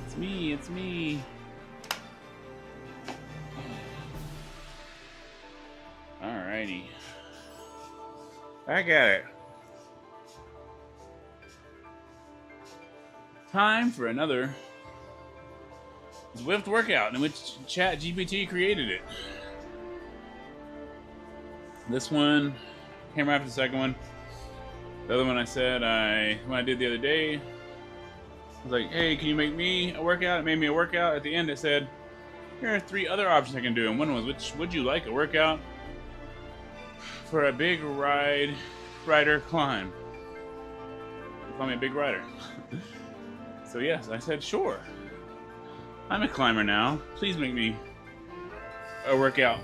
It's me, it's me. Alrighty. Back at it. Time for another Zwift workout in which ChatGPT created it. This one came right after the second one. The other one I said when I did the other day, I was like, hey, can you make me a workout? It made me a workout. At the end it said, here are 3 other options I can do. And one was, which would you like, a workout for a big rider climb? Call me a big rider. So yes, I said, sure. I'm a climber now. Please make me a workout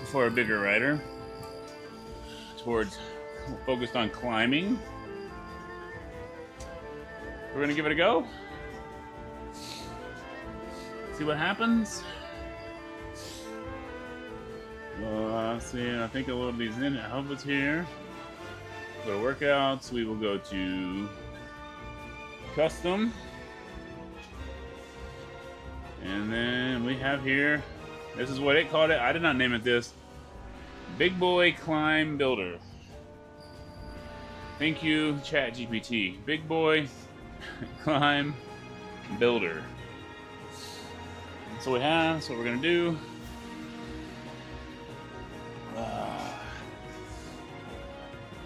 for a bigger rider. Focused on climbing. We're gonna give it a go. See what happens. Let's see. I think I'll load these in. I hope it's here. Go to workouts. We will go to custom. And then we have here, this is what it called it. I did not name it this. Big Boy Climb Builder. Thank you, ChatGPT. Big Boy Climb Builder. So we have, so what we're gonna do. I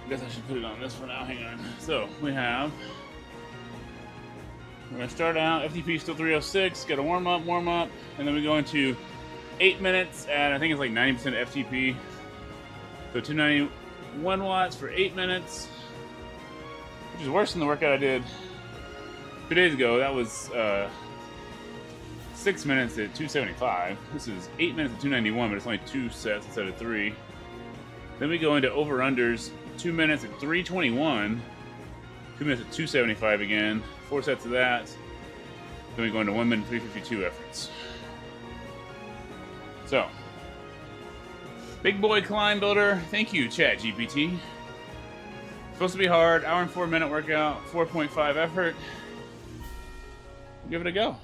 guess I should put it on this for now, hang on. So we have, we're gonna start out, FTP still 306, got a warm up, and then we go into 8 minutes at, I think it's like 90% FTP. So 291 watts for 8 minutes, which is worse than the workout I did 2 days ago. That was 6 minutes at 275. This is 8 minutes at 291, but it's only 2 sets instead of 3. Then we go into over-unders, 2 minutes at 321, 2 minutes at 275 again, 4 sets of that. Then we go into 1 minute 352 efforts. So, Big Boy Climb Builder, thank you, ChatGPT. Supposed to be hard, hour and 4 minute workout, 4.5 effort. Give it a go.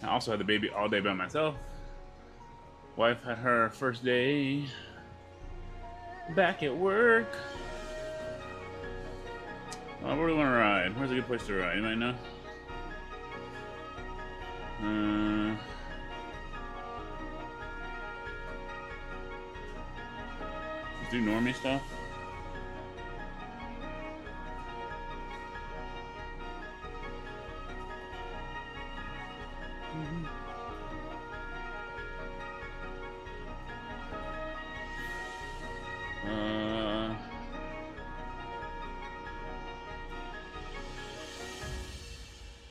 I also had the baby all day by myself. Wife had her first day back at work. Where do we want to ride? Where's a good place to ride? You might know. Let's do normie stuff.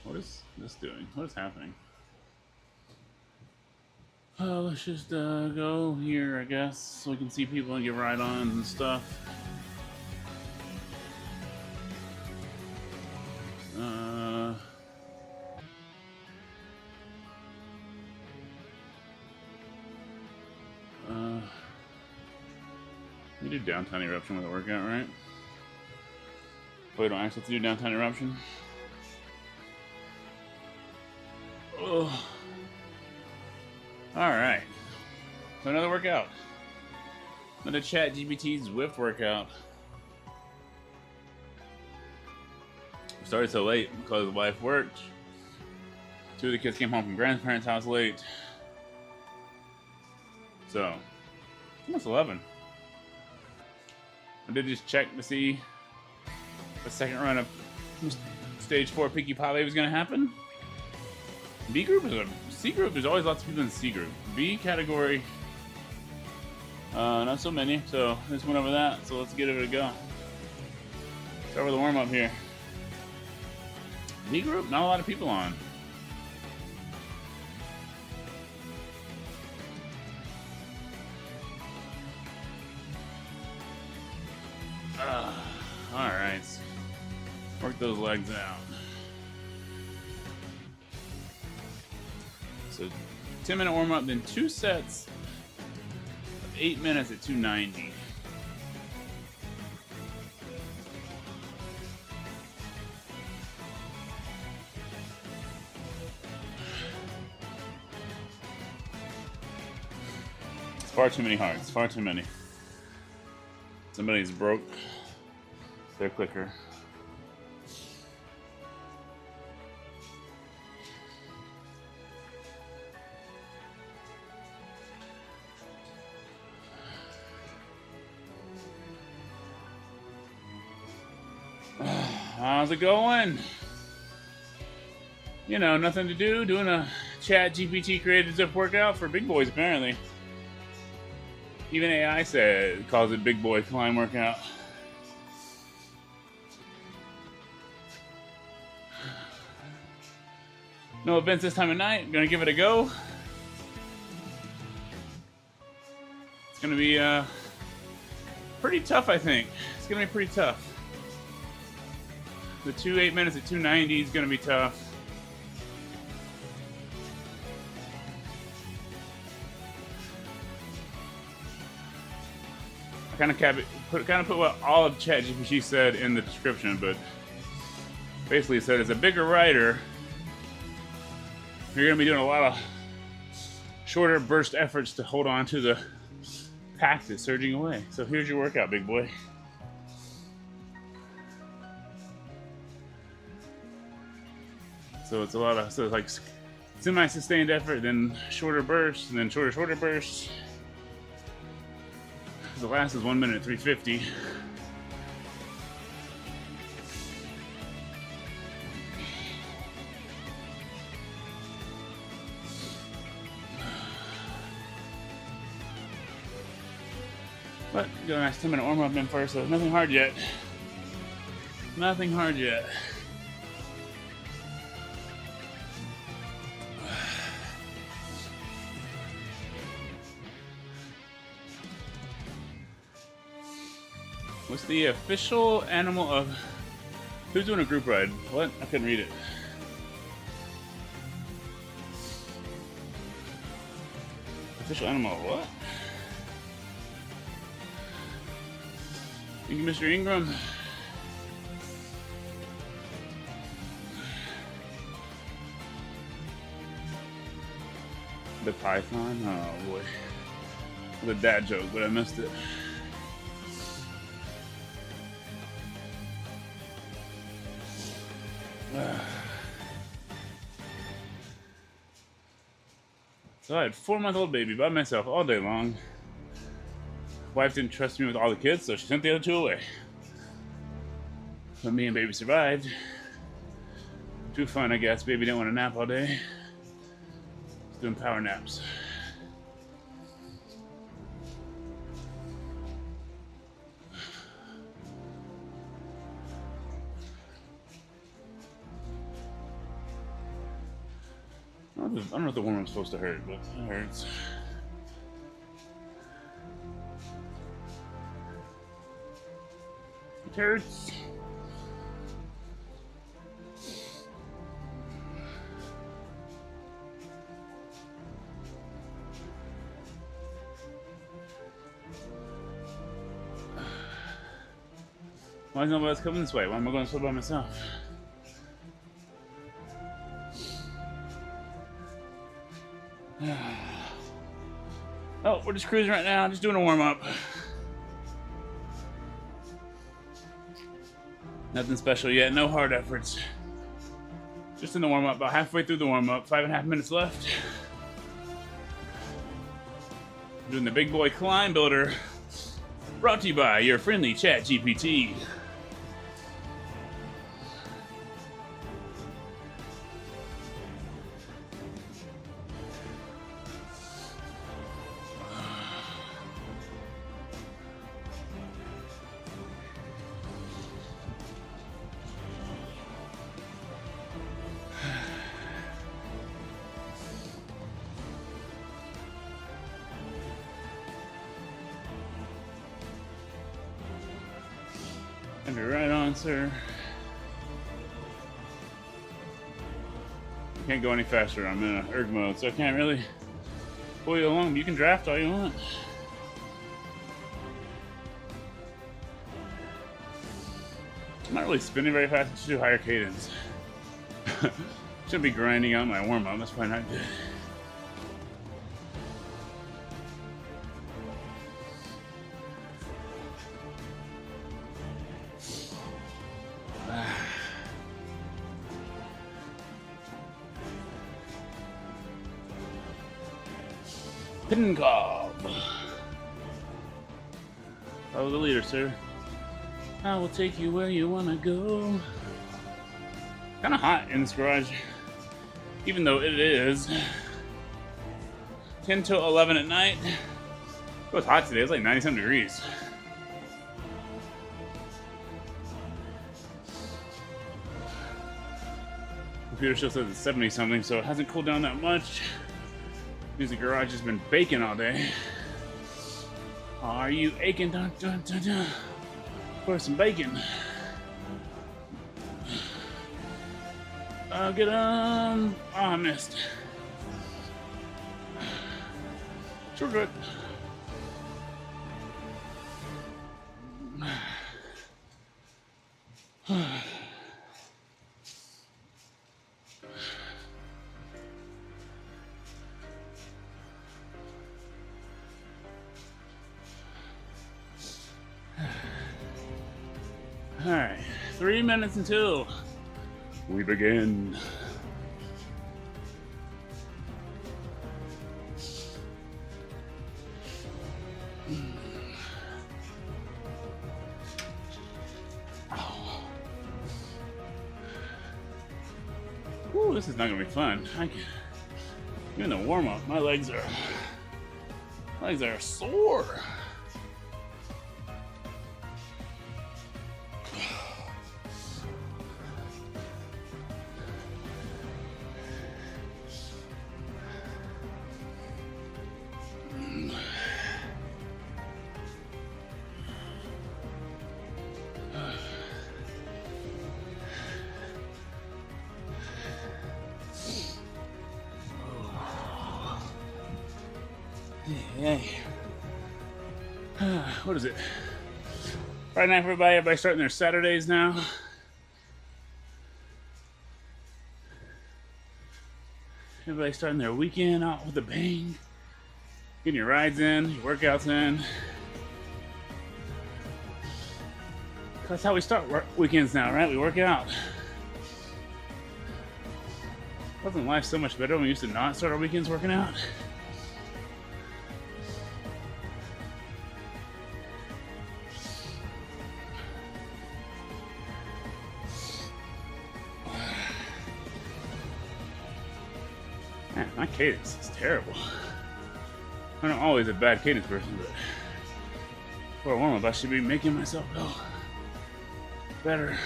What is this doing? What is happening? Let's just go here, I guess, so we can see people and get ride-ons and stuff. We do downtown eruption with a workout, right? Oh, we don't actually have to do downtown eruption. Oh. All right. So another workout. Another ChatGPT Zwift workout. We started so late because the wife worked. 2 of the kids came home from grandparents' house late. So, almost 11. I did just check to see the second run of stage 4 Peaky Pile was going to happen. B group is a C group. There's always lots of people in C group. B category, not so many. So just went over that. So let's give it a go. Start with the warm up here. B group, not a lot of people on. All right, work those legs out. So 10-minute warm up, then 2 sets of 8 minutes at 290. It's far too many hearts, far too many. Somebody's broke their clicker. How's it going? You know, nothing to do, doing a ChatGPT created Zwift workout for big boys, apparently. Even AI calls it big boy climb workout. No events this time of night. I'm gonna give it a go. It's gonna be pretty tough, I think. It's gonna be pretty tough. The 8 minutes at 290 is gonna be tough. I kind of put what all of ChatGPT said in the description, but basically it said as a bigger rider, you're going to be doing a lot of shorter burst efforts to hold on to the pack that's surging away. So here's your workout, big boy. So it's it's like semi-sustained effort, then shorter bursts, and then shorter bursts. The last is 1 minute 350. But got a nice 10-minute warm-up in first, so nothing hard yet. Nothing hard yet. What's the official animal of... Who's doing a group ride? What? I couldn't read it. Official animal of what? Thank you, Mr. Ingram. The python? Oh boy. The dad joke, but I missed it. So I had 4-month-old baby by myself all day long. Wife didn't trust me with all the kids, so she sent the other 2 away. But me and baby survived. Too fun, I guess. Baby didn't want to nap all day. Just doing power naps. I don't know if the warm-up's supposed to hurt, but it hurts. It hurts. Why is nobody else coming this way? Why am I going slow by myself? Oh, we're just cruising right now, just doing a warm-up. Nothing special yet, no hard efforts. Just in the warm-up, about halfway through the warm-up, 5.5 minutes left. Doing the big boy climb builder. Brought to you by your friendly ChatGPT. And you're right on, sir. I can't go any faster. I'm in a erg mode, so I can't really pull you along. But you can draft all you want. I'm not really spinning very fast. I should do higher cadence. Should be grinding out my warm up. That's probably not good. Pin cob. Follow the leader, sir. I will take you where you want to go. Kind of hot in this garage, even though it is 10 to 11 at night. It was hot today. It's like 90-some degrees. Computer still says it's 70-something, so it hasn't cooled down that much. Means the garage has been baking all day. Are you aching? Dun, dun, dun, dun, for some bacon? I'll get on. Oh, I missed. Sure good. All right, 3 minutes until we begin. Ooh, this is not gonna be fun. Even the warm up, my legs are sore. Hey. What is it? Friday night for everybody. Everybody's starting their Saturdays now. Everybody's starting their weekend out with a bang. Getting your rides in, your workouts in. That's how we start weekends now, right? We work out. Wasn't life so much better when we used to not start our weekends working out? Man, my cadence is terrible. I'm not always a bad cadence person, but for a warm-up, I should be making myself go better.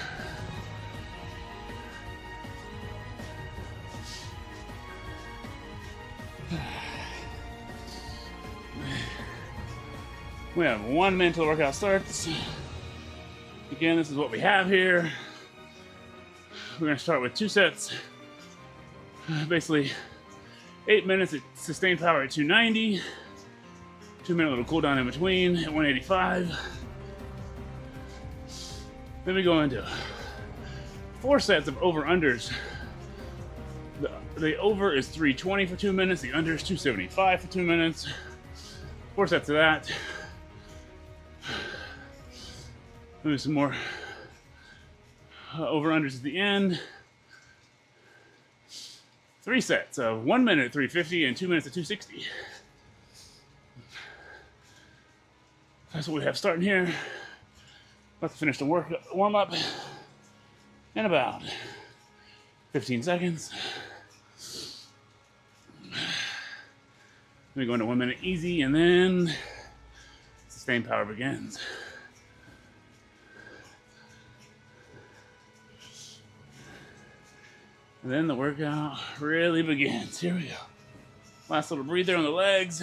We have 1 minute till the workout starts. Again, this is what we have here. We're gonna start with 2 sets. Basically, 8 minutes at sustained power at 290. 2-minute little cool down in between at 185. Then we go into 4 sets of over-unders. The over is 320 for 2 minutes. The under is 275 for 2 minutes. 4 sets of that. Maybe some more over-unders at the end. 3 sets of 1 minute at 350 and 2 minutes at 260. That's what we have starting here. About to finish the warm up in about 15 seconds. Then we go into 1 minute easy, and then sustained power begins. And then the workout really begins. Here we go. Last little breather on the legs.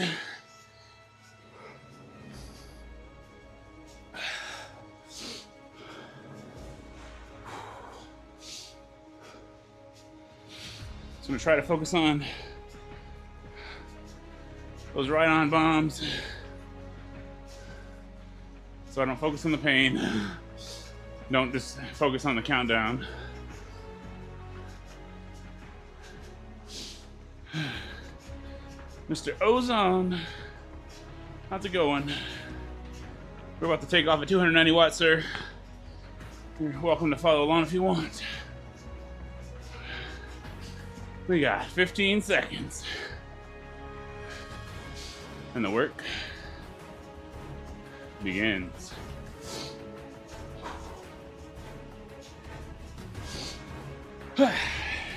So I'm gonna try to focus on those right-on bombs so I don't focus on the pain. Don't just focus on the countdown. Mr. Ozone, how's it going? We're about to take off at 290 watts, sir. You're welcome to follow along if you want. We got 15 seconds. And the work begins.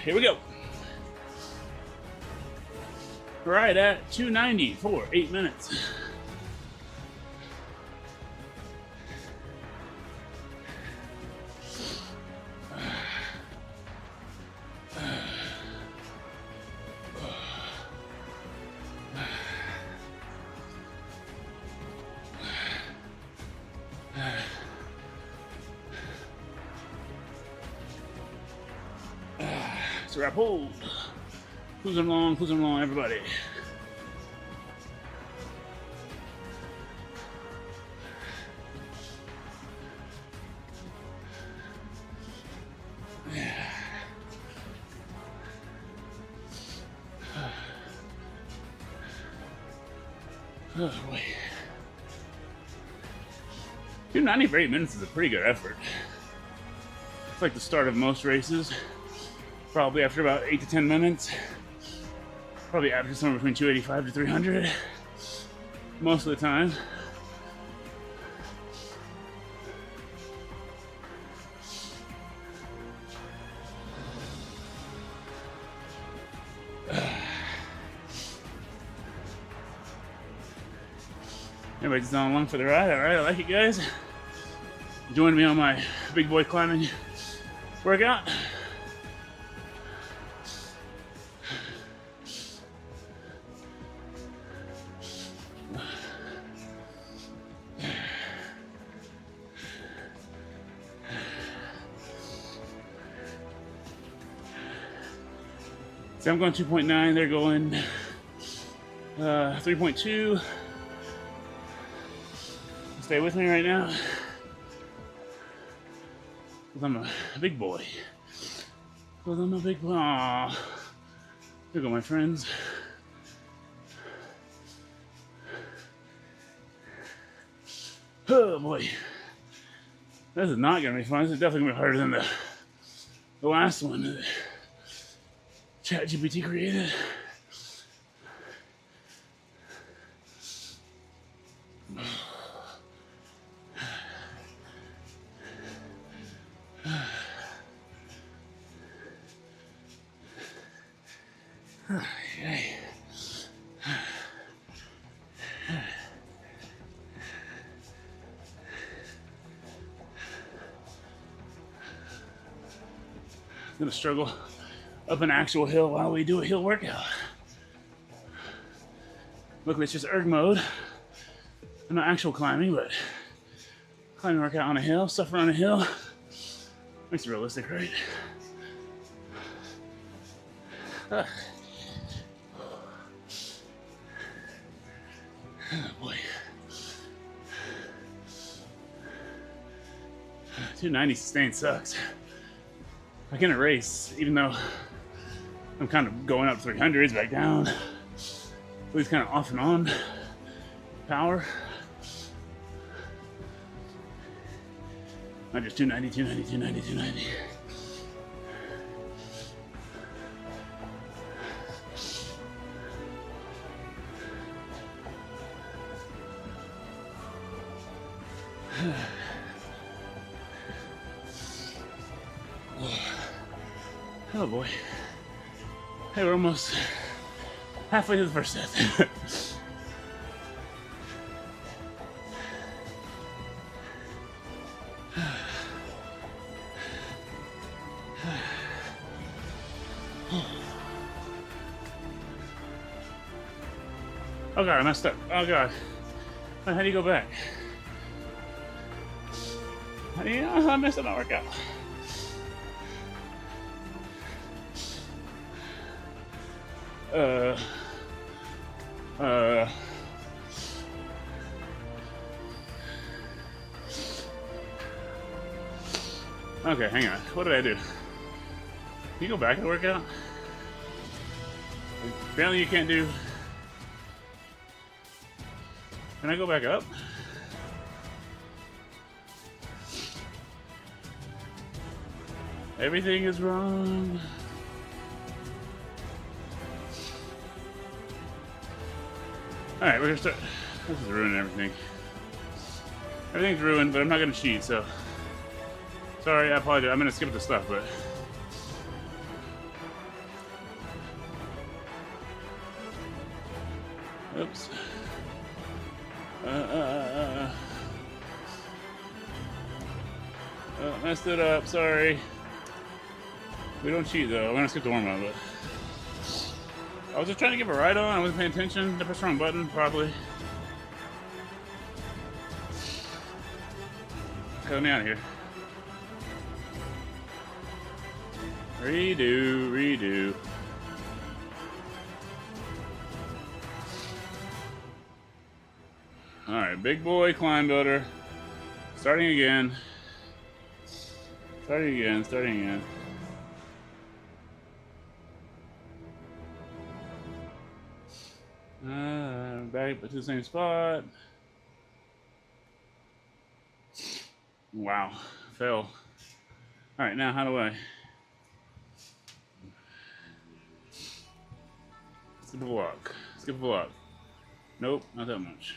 Here we go. Right at 290 for 8 minutes. So wrap hold. Cruising along, everybody. Oh boy. 290 for 8 minutes is a pretty good effort. It's like the start of most races. Probably after about 8 to 10 minutes. Probably average somewhere between 285 to 300 most of the time. Everybody's on along for the ride. All right, I like it, guys. Join me on my big boy climbing workout. So I'm going 2.9, they're going 3.2. Stay with me right now, because I'm a big boy. Because I'm a big boy. Aww. Here we go, my friends. Oh boy. This is not going to be fun. This is definitely going to be harder than the last one that ChatGPT created. Okay. I'm gonna struggle up an actual hill while we do a hill workout. Luckily, it's just erg mode. I'm not actual climbing, but climbing workout on a hill, suffer on a hill. Makes it realistic, right? Oh boy. 290 sustained sucks. Like in a race, even though I'm kind of going up 300s, back down, always kind of off and on power. Not just 290, 290, 290, 290. Oh boy. Hey, we're almost halfway to the first set. Oh god, I messed up. Oh god. How do you go back? How do you know I messed up my workout? Okay, hang on. What did I do? Can you go back to the workout? Apparently you can't do... Can I go back up? Everything is wrong. Alright, we're gonna start. This is ruining everything. Everything's ruined, but I'm not gonna cheat, so. Sorry, I apologize. I'm gonna skip the stuff, but. Oops. Messed it up, sorry. We don't cheat though. I'm gonna skip the warm-up, but. I was just trying to give a ride on. I wasn't paying attention. I pressed the wrong button, probably. Cut me out of here. Redo. Alright, big boy climb builder. Starting again. Starting again. Back to the same spot. Wow, fail. Alright, now how do I... Skip a block. Nope, not that much.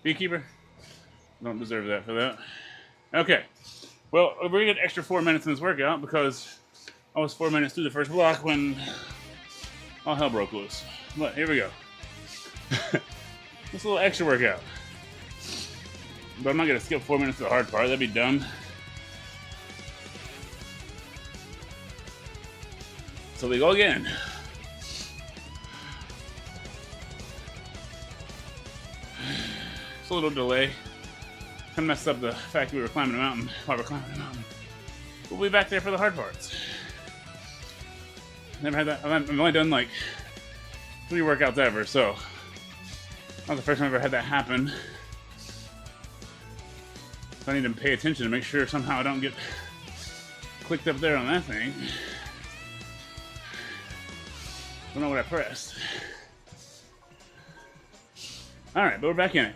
Beekeeper? Don't deserve that for that. Okay. Well, we're gonna get an extra 4 minutes in this workout because I was 4 minutes through the first block when all hell broke loose. But here we go. Just a little extra workout. But I'm not gonna skip 4 minutes to the hard part. That'd be dumb. So we go again. It's a little delay. Kind of messed up the fact we were climbing a mountain while we're climbing a mountain. We'll be back there for the hard parts. Never had that. I've only done like 3 workouts ever, so that was the first time I've ever had that happen. So I need to pay attention to make sure somehow I don't get clicked up there on that thing. Don't know what I pressed. Alright, but we're back in it.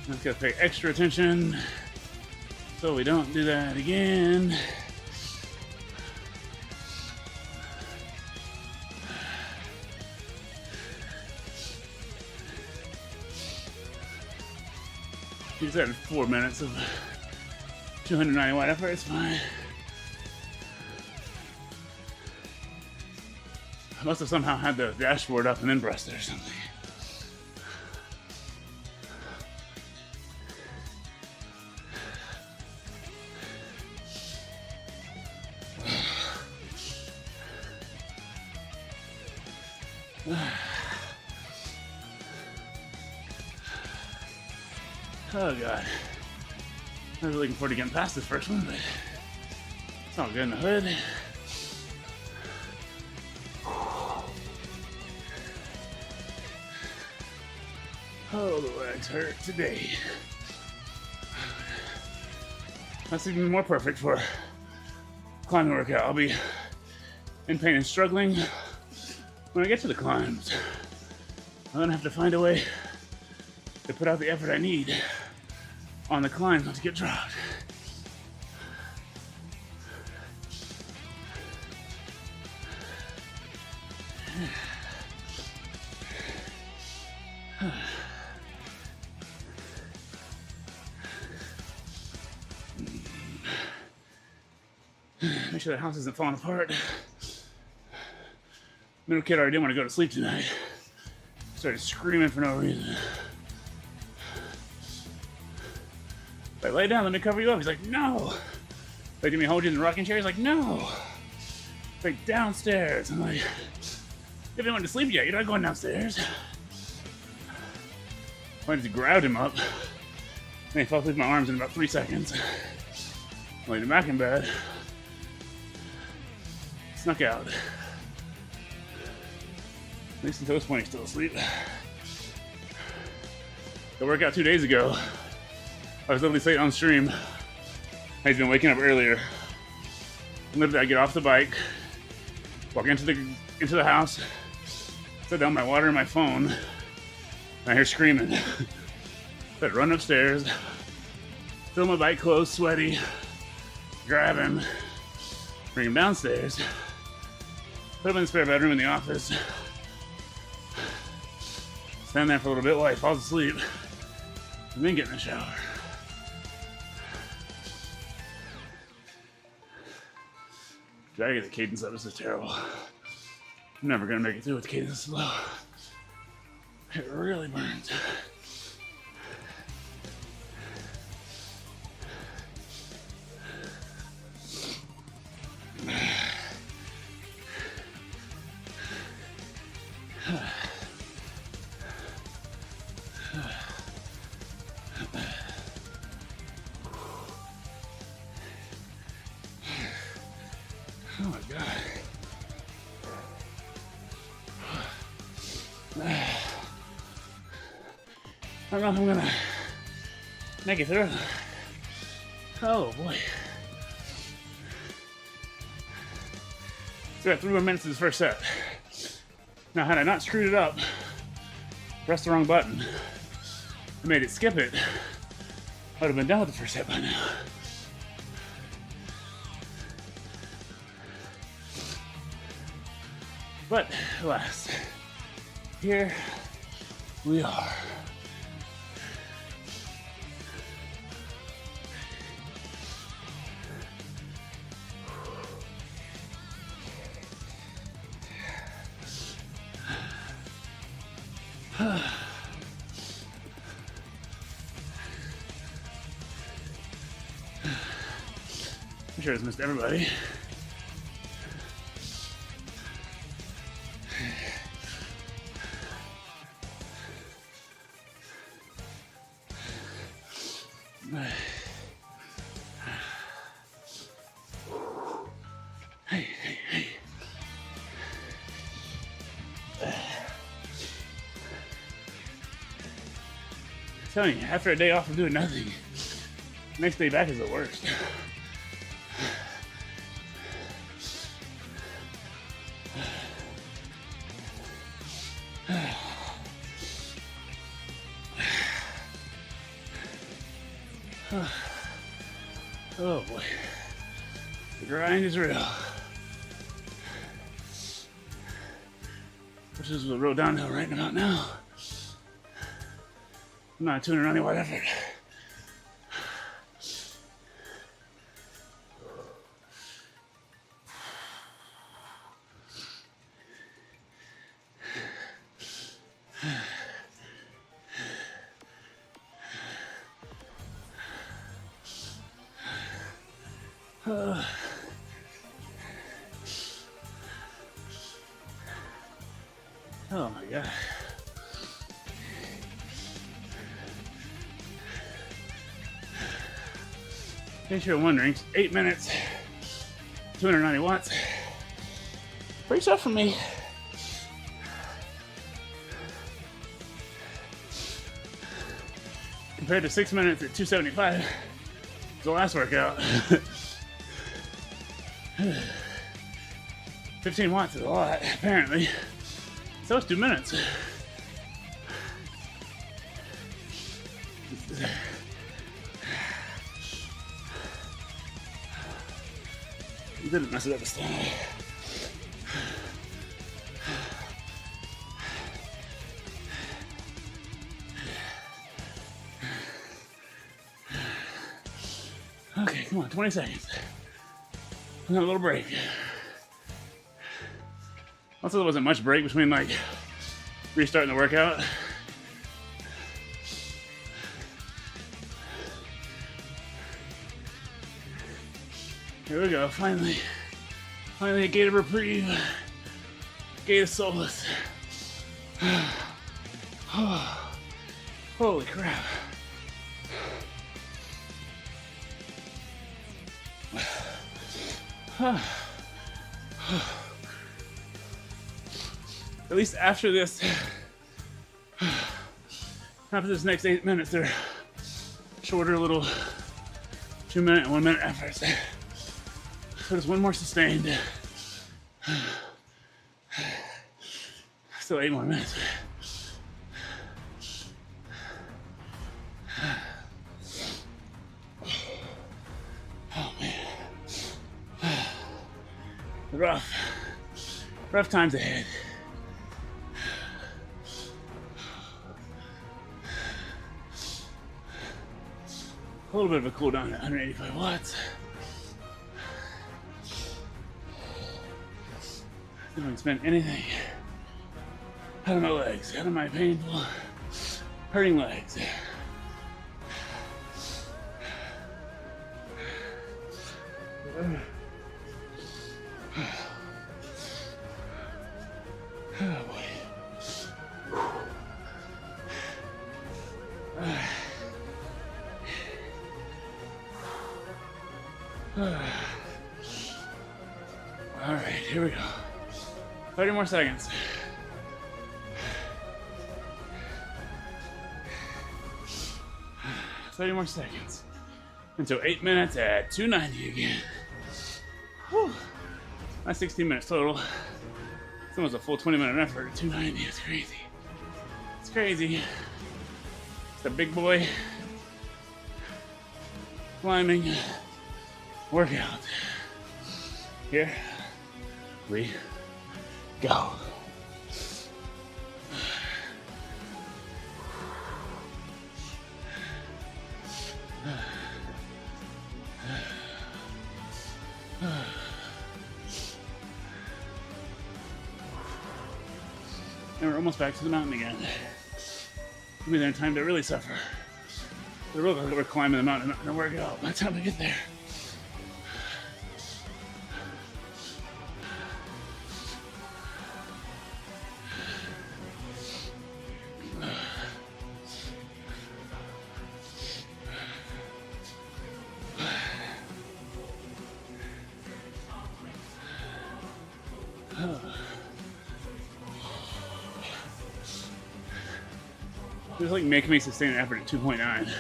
Let's gotta pay extra attention so we don't do that again. He's at 4 minutes of 290 watt effort, it's fine. I must have somehow had the dashboard up and then pressed it or something. Oh god. I was looking forward to getting past this first one, but it's all good in the hood. Oh, the legs hurt today. That's even more perfect for climbing workout. I'll be in pain and struggling when I get to the climbs. I'm gonna have to find a way to put out the effort I need on the climb not to get dropped. Make sure the house isn't falling apart. Little kid already didn't want to go to sleep tonight. Started screaming for no reason. Like, lay down, let me cover you up. He's like, no. Like, did me hold you in the rocking chair? He's like, no. Like, downstairs. I'm like, you haven't went to sleep yet. You're not going downstairs. I just grabbed him up. And he fell asleep in my arms in about 3 seconds. Laid him back in bed. snuck out. At least until this point, he's still asleep. The workout 2 days ago, I was literally late on stream. He's been waking up earlier. Literally, I get off the bike, walk into the house, set down my water and my phone, and I hear screaming. So I run upstairs, fill my bike clothes, sweaty, grab him, bring him downstairs, put him in the spare bedroom in the office, stand there for a little bit while he falls asleep, and then get in the shower. I gotta get the cadence up. This is terrible. I'm never gonna make it through with the cadence slow. It really burns. Oh my God. I don't know if I'm gonna make it through. Oh boy. So we got 3 more minutes of this first set. Now, had I not screwed it up, pressed the wrong button, I made it skip it, I would have been done with the first set by now. But alas, here we are. I'm sure it's missed everybody. Hey. I'm telling you, after a day off of doing nothing, the next day back is the worst. Oh boy, the grind is real. Which is the road downhill right about now. I'm not tuning on any wide effort. Oh my God. In case you're wondering, 8 minutes, 290 watts. Pretty tough for me. Compared to 6 minutes at 275, the last workout. 15 watts is a lot, apparently. So it's 2 minutes. You didn't mess it up this time. Okay, come on, 20 seconds. And a little break. Also, there wasn't much break between like restarting the workout. Here we go, finally a gate of reprieve, gate of solace. Holy crap. At least after this next 8 minutes, they're shorter, little 2 minute and 1 minute efforts. So just one more sustained. Still 8 more minutes. Oh man. Rough times ahead. A little bit of a cool down at 185 watts. I don't spend anything out of my legs, out of my painful, hurting legs. Oh boy. All right, here we go. 30 more seconds. Until 8 minutes at 290 again. Whew. That's 16 minutes total. It's almost a full 20-minute effort at 290. It's crazy. It's crazy. It's a big boy climbing workout. Here we go. And we're almost back to the mountain again. We'll be there in time to really suffer. It looks like we're climbing the mountain and not gonna work out by the time we get there. It's like making me sustain an effort at 2.9.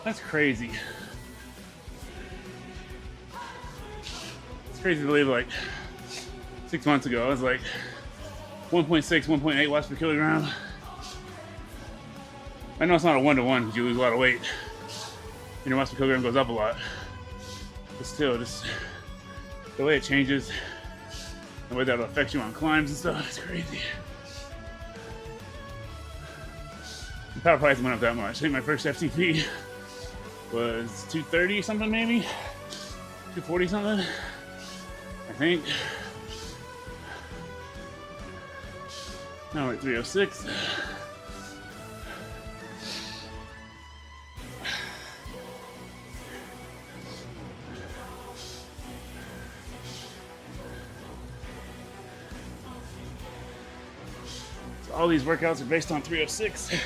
That's crazy. It's crazy to believe like 6 months ago I was like 1.6, 1.8 watts per kilogram. I know it's not a 1-to-1 because you lose a lot of weight and your watts per kilogram goes up a lot. But still, just the way it changes, the way that affects you on climbs and stuff, it's crazy. The power price went up that much. I think my first FTP was 230 something, maybe 240 something, I think. Now we're at 306. So all these workouts are based on 306.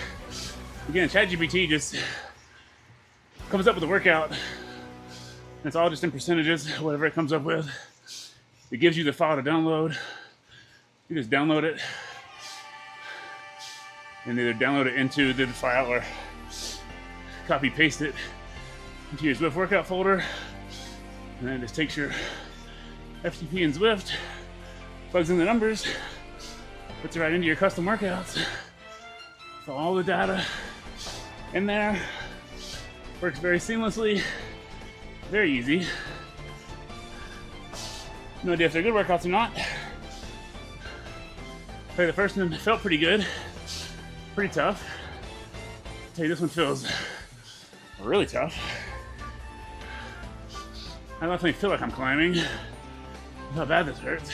Again, ChatGPT just comes up with a workout. And it's all just in percentages, whatever it comes up with. It gives you the file to download. You just download it. And either download it into the file or copy paste it into your Zwift workout folder. And then it just takes your FTP and Zwift, plugs in the numbers, puts it right into your custom workouts. So all the data in there, works very seamlessly, very easy. No idea if they're good workouts or not. The first one felt pretty good, pretty tough. I'll tell you, this one feels really tough. I definitely feel like I'm climbing. How bad this hurts.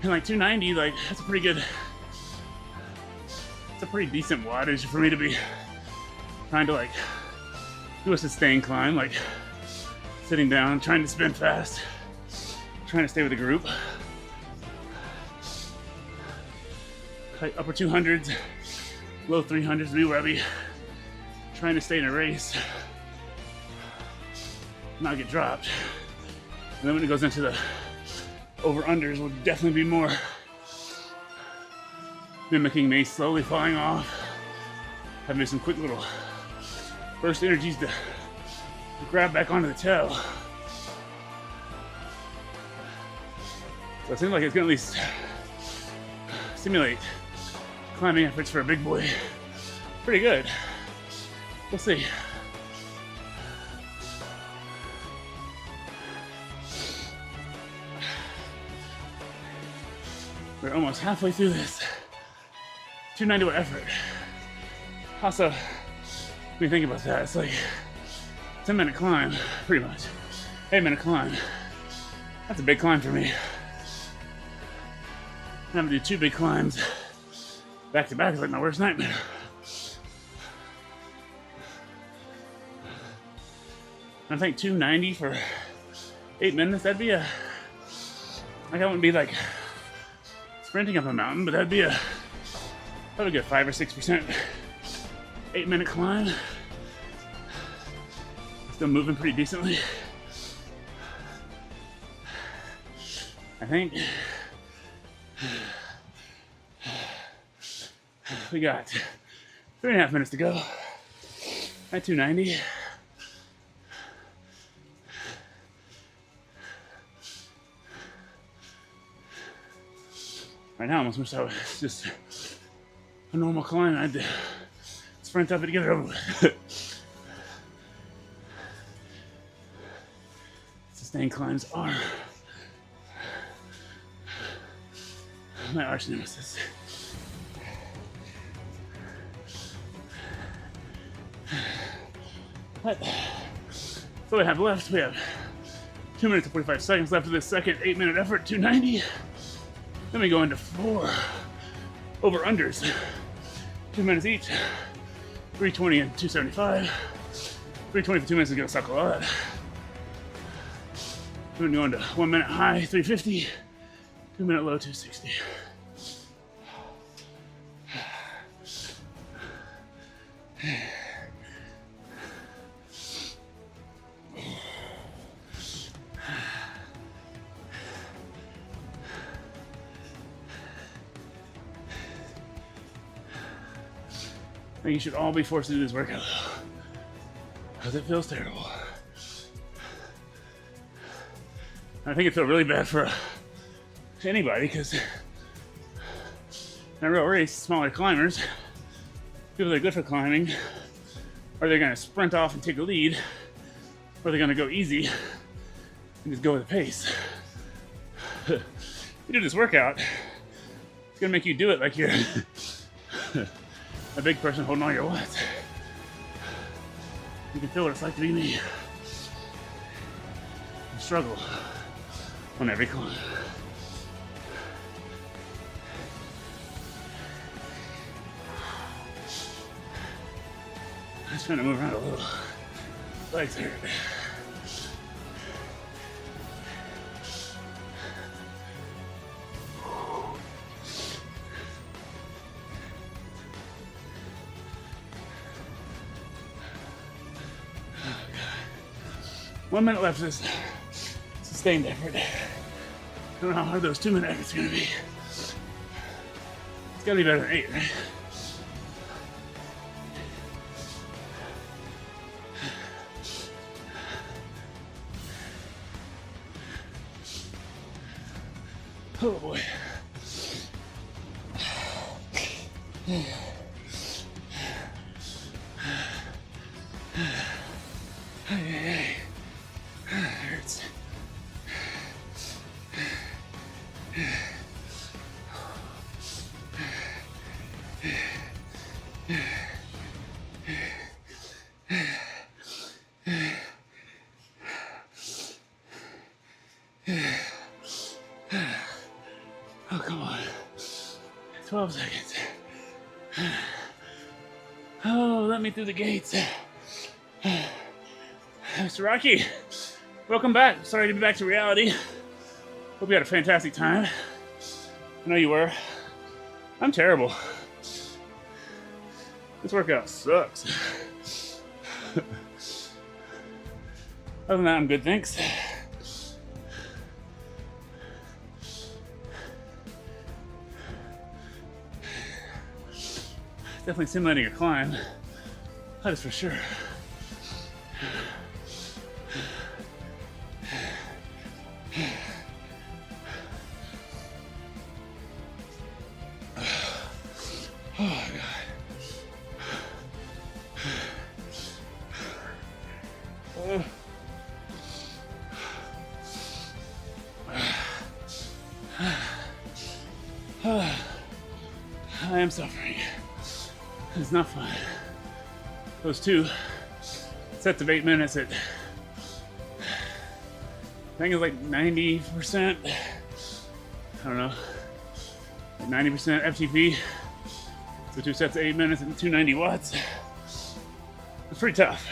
And like 290, like that's a pretty good, it's a pretty decent wattage for me to be trying to like do a sustained climb, like sitting down, trying to spin fast, trying to stay with the group. Like upper 200s, low 300s, be where I be trying to stay in a race. not get dropped. And then when it goes into the over-unders, will definitely be more mimicking me slowly falling off. Having some quick little burst energies to grab back onto the toe. So it seems like it's gonna at least simulate climbing efforts for a big boy. Pretty good. We'll see. We're almost halfway through this 290 watt effort. Also, when you think about that, it's like 10-minute climb, pretty much. 8-minute climb. That's a big climb for me. Having to do 2 big climbs back to back is like my worst nightmare. I think 290 for 8 minutes, that'd be a, like I wouldn't be like sprinting up a mountain, but that'd be a, probably get 5 or 6% 8-minute climb. Still moving pretty decently. I think we got 3.5 minutes to go at 290. Right now, I almost wish I was just a normal climb. I had to sprint up and get it over with. Sustained climbs are my arch nemesis. But so we have left. We have 2 minutes and 45 seconds left of this second 8-minute effort, 290. Then we go into 4 over-unders, 2 minutes each, 320 and 275. 320 for 2 minutes is gonna suck a lot. Then we go into 1 minute high, 350, 2 minute low, 260. I think you should all be forced to do this workout because it feels terrible. I think it feels really bad for anybody because in a real race, smaller climbers, people that are good for climbing, are they going to sprint off and take a lead, or are they going to go easy and just go with the pace? If you do this workout, it's going to make you do it like you're a big person holding all your watts. You can feel what it's like to be me. I struggle on every climb. I'm just trying to move around a little. Legs hurt. One minute left of this sustained effort. I don't know how hard those 2 minute efforts are gonna be. It's gotta be better than 8, right? Oh boy. Hurts. Oh, come on. 12 seconds. Oh, let me through the gates. Mr. Rocky, welcome back. Sorry to be back to reality. Hope you had a fantastic time. I know you were. I'm terrible. This workout sucks. Other than that, I'm good, thanks. Definitely simulating a climb. That is for sure. Oh, God. I am suffering. It's not fun. Those 2 sets of 8 minutes at, I think it's like 90%. I don't know. Like 90% FTP. So 2 sets of 8 minutes and 290 watts. It's pretty tough.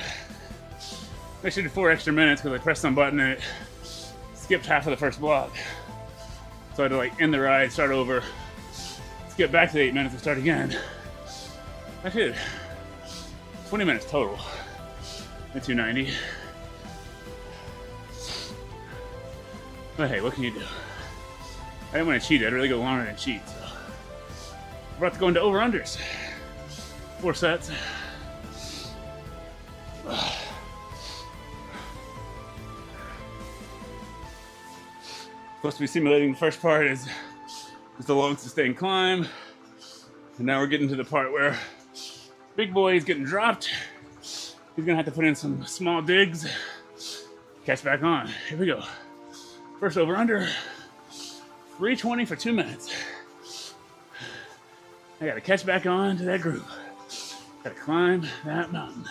I actually did 4 extra minutes because I pressed some button and it skipped half of the first block. So I had to like end the ride, start over, skip back to the 8 minutes and start again. I did 20 minutes total at 290. But hey, what can you do? I didn't want to cheat. I'd really go longer than cheat. So we're about to go into over-unders. 4 sets. Supposed to be simulating the first part is just a long sustained climb. And now we're getting to the part where big boy is getting dropped. He's gonna have to put in some small digs. Catch back on. Here we go. First over under. 320 for 2 minutes. I gotta catch back on to that group. Gotta climb that mountain.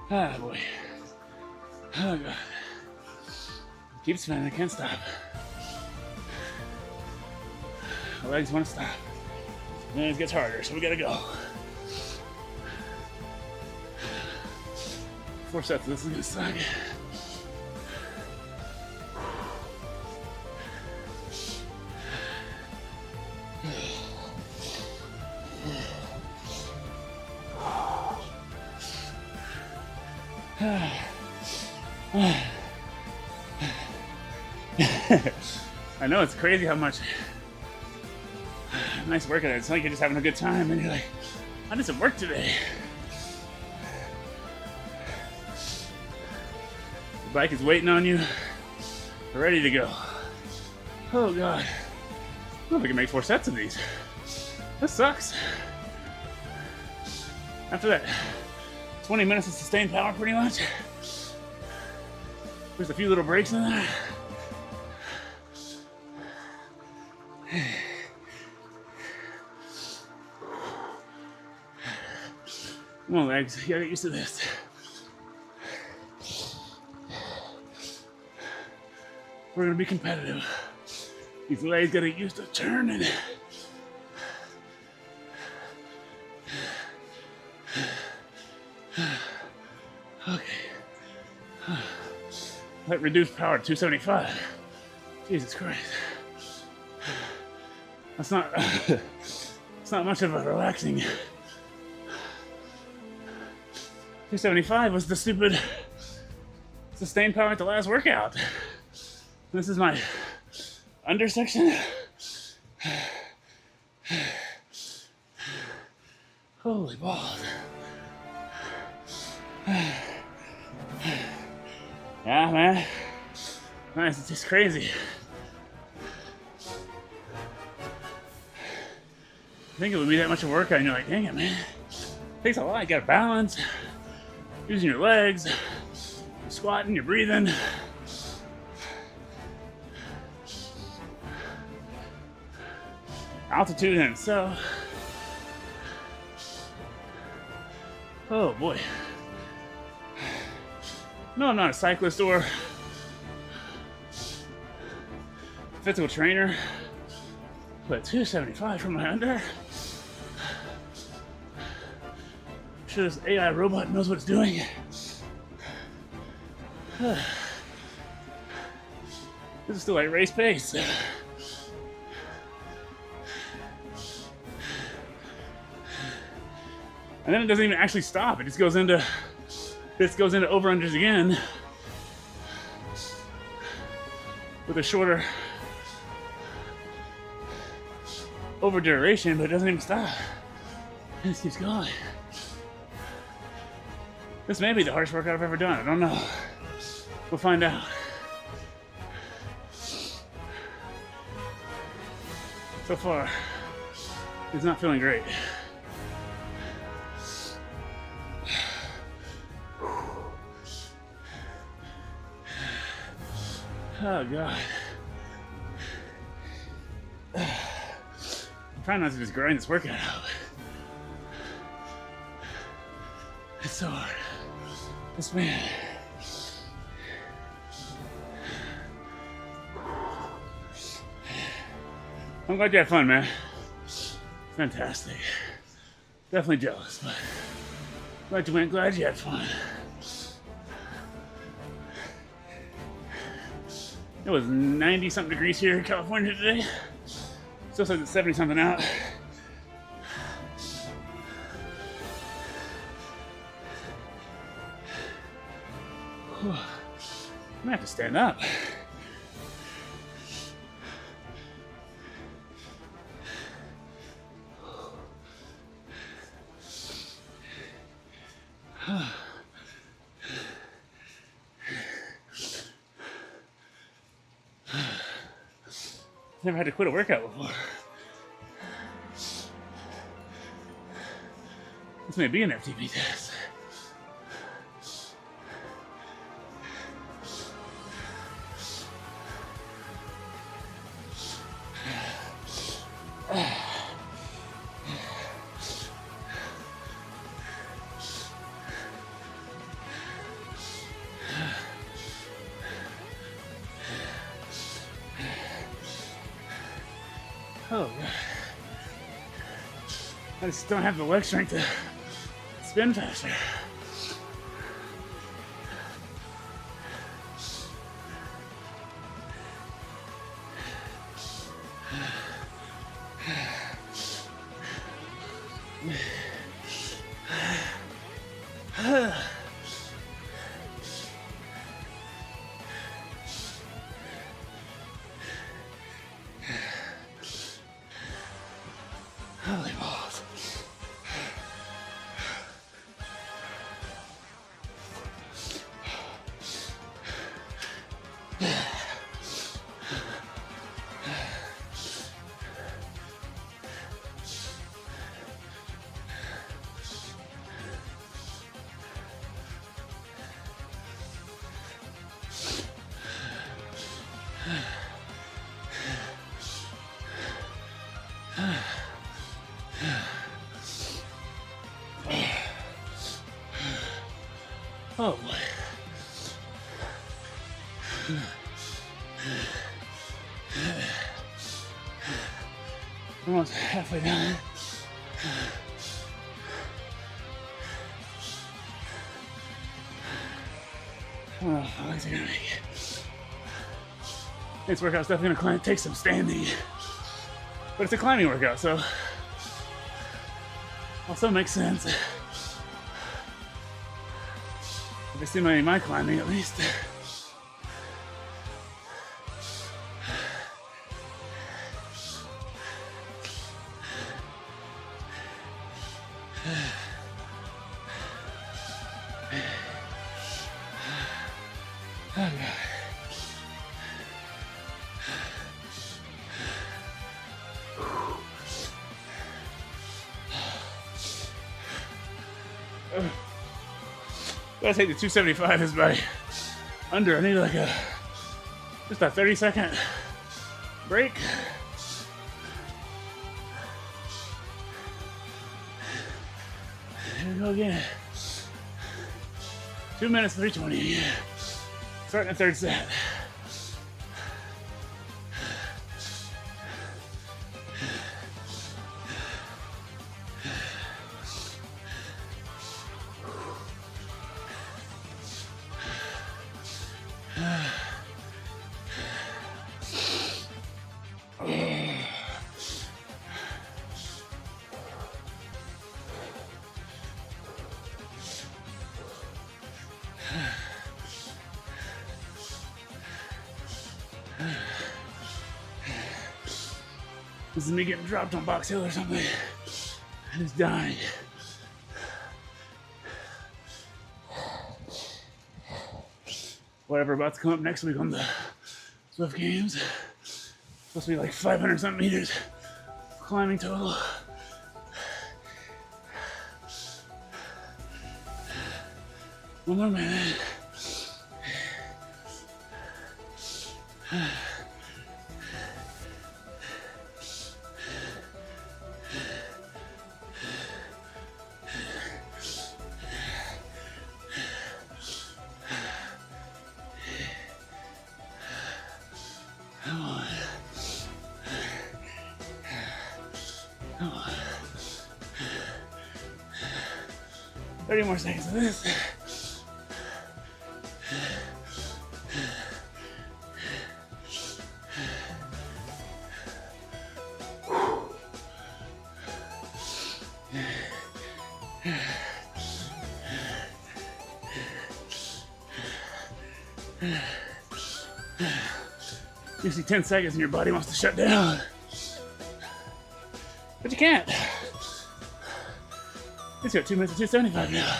Ah, boy. Oh, God. Keep spinning, I can't stop. My legs want to stop. Then it gets harder, so we gotta go. 4 sets, this is gonna suck. I know, it's crazy how much nice work. It's like you're just having a good time and you're like, I did some work today. The bike is waiting on you, ready to go. Oh, God. I don't know if I can make 4 sets of these. This sucks. After that 20 minutes of sustained power, pretty much. There's a few little breaks in that. Come on, legs. You gotta get used to this. We're gonna be competitive. These legs gotta get used to turning. Okay. That reduced power to 275. Jesus Christ. That's not it's not much of a relaxing. 275 was the stupid sustained power at the last workout. This is my under section. Holy balls. Yeah, man. Nice, it's just crazy. I think it would be that much of a workout and you're like, dang it, man. It takes a lot. You gotta balance, using your legs, you're squatting, you're breathing. Altitude in itself. Oh boy. No, I'm not a cyclist or physical trainer, but 275 from my under. sure this AI robot knows what it's doing. This is still like race pace. And then it doesn't even actually stop. It just goes into over-unders again with a shorter over duration, but it doesn't even stop. It just keeps going. This may be the hardest workout I've ever done. I don't know. We'll find out. So far, it's not feeling great. Oh, God. I'm trying not to just grind this workout out. It's so hard. This man. I'm glad you had fun, man. Fantastic. Definitely jealous, but glad you went, glad you had fun. It was 90-something degrees here in California today. Still says it's 70-something out. I'm gonna have to stand up. Never had to quit a workout before. This may be an FTP test. Oh, God. I just don't have the leg strength to spin faster. Holy balls. Oh boy. Almost halfway done. I don't know if my legs are gonna make it. This workout's definitely gonna take some standing. But it's a climbing workout, so also makes sense. If it's in my climbing, at least. Oh, God. I take the 275 is my under. I need like just a 30-second break. Here we go again. 2 minutes, 3:20. Starting the third set. This is me getting dropped on Box Hill or something. I'm just dying. Whatever about to come up next week on the Zwift games. Supposed to be like 500 something meters climbing total. One more minute. Come on. Come on. 30 more seconds of this. You see 10 seconds and your body wants to shut down. But you can't. It's got 2 minutes and 2:75 now.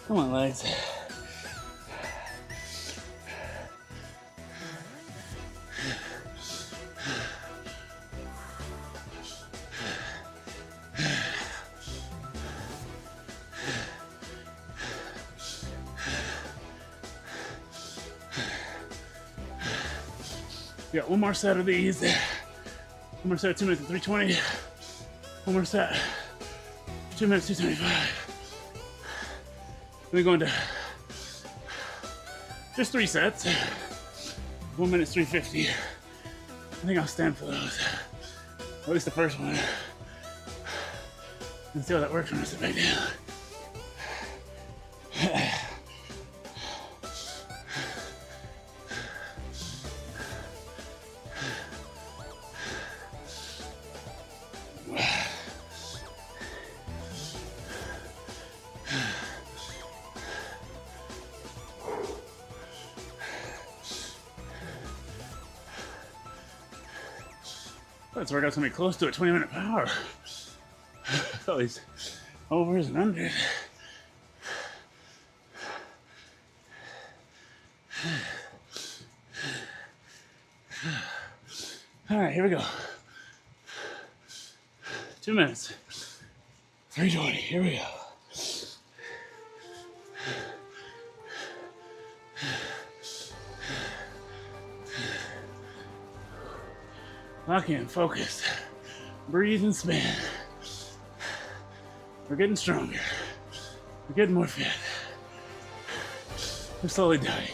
Come on, legs. We got one more set of these. One more set, 2 minutes and 3:20. One more set, 2 minutes, 2:75. We're going to just 3 sets. 1 minute, 3:50. I think I'll stand for those. At least the first one. And see how that works when I sit back down. This workout's gonna be close to a 20-minute power. All these overs and unders. All right, here we go. 2 minutes. 3:20. Here we go. Lock in, focus, breathe and spin. We're getting stronger. We're getting more fit. We're slowly dying.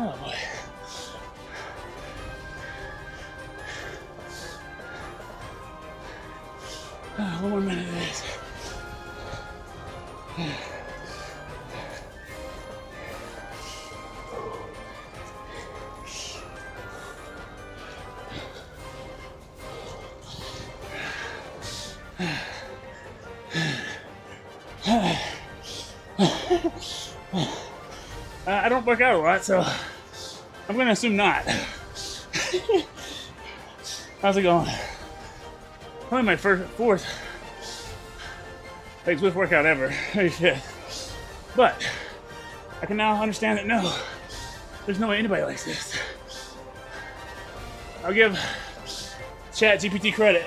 Oh boy. One more minute of this. I don't work out a lot, so I'm gonna assume not. How's it going? Probably my fourth Zwift workout ever, maybe fifth. But I can now understand that no, there's no way anybody likes this. I'll give ChatGPT credit.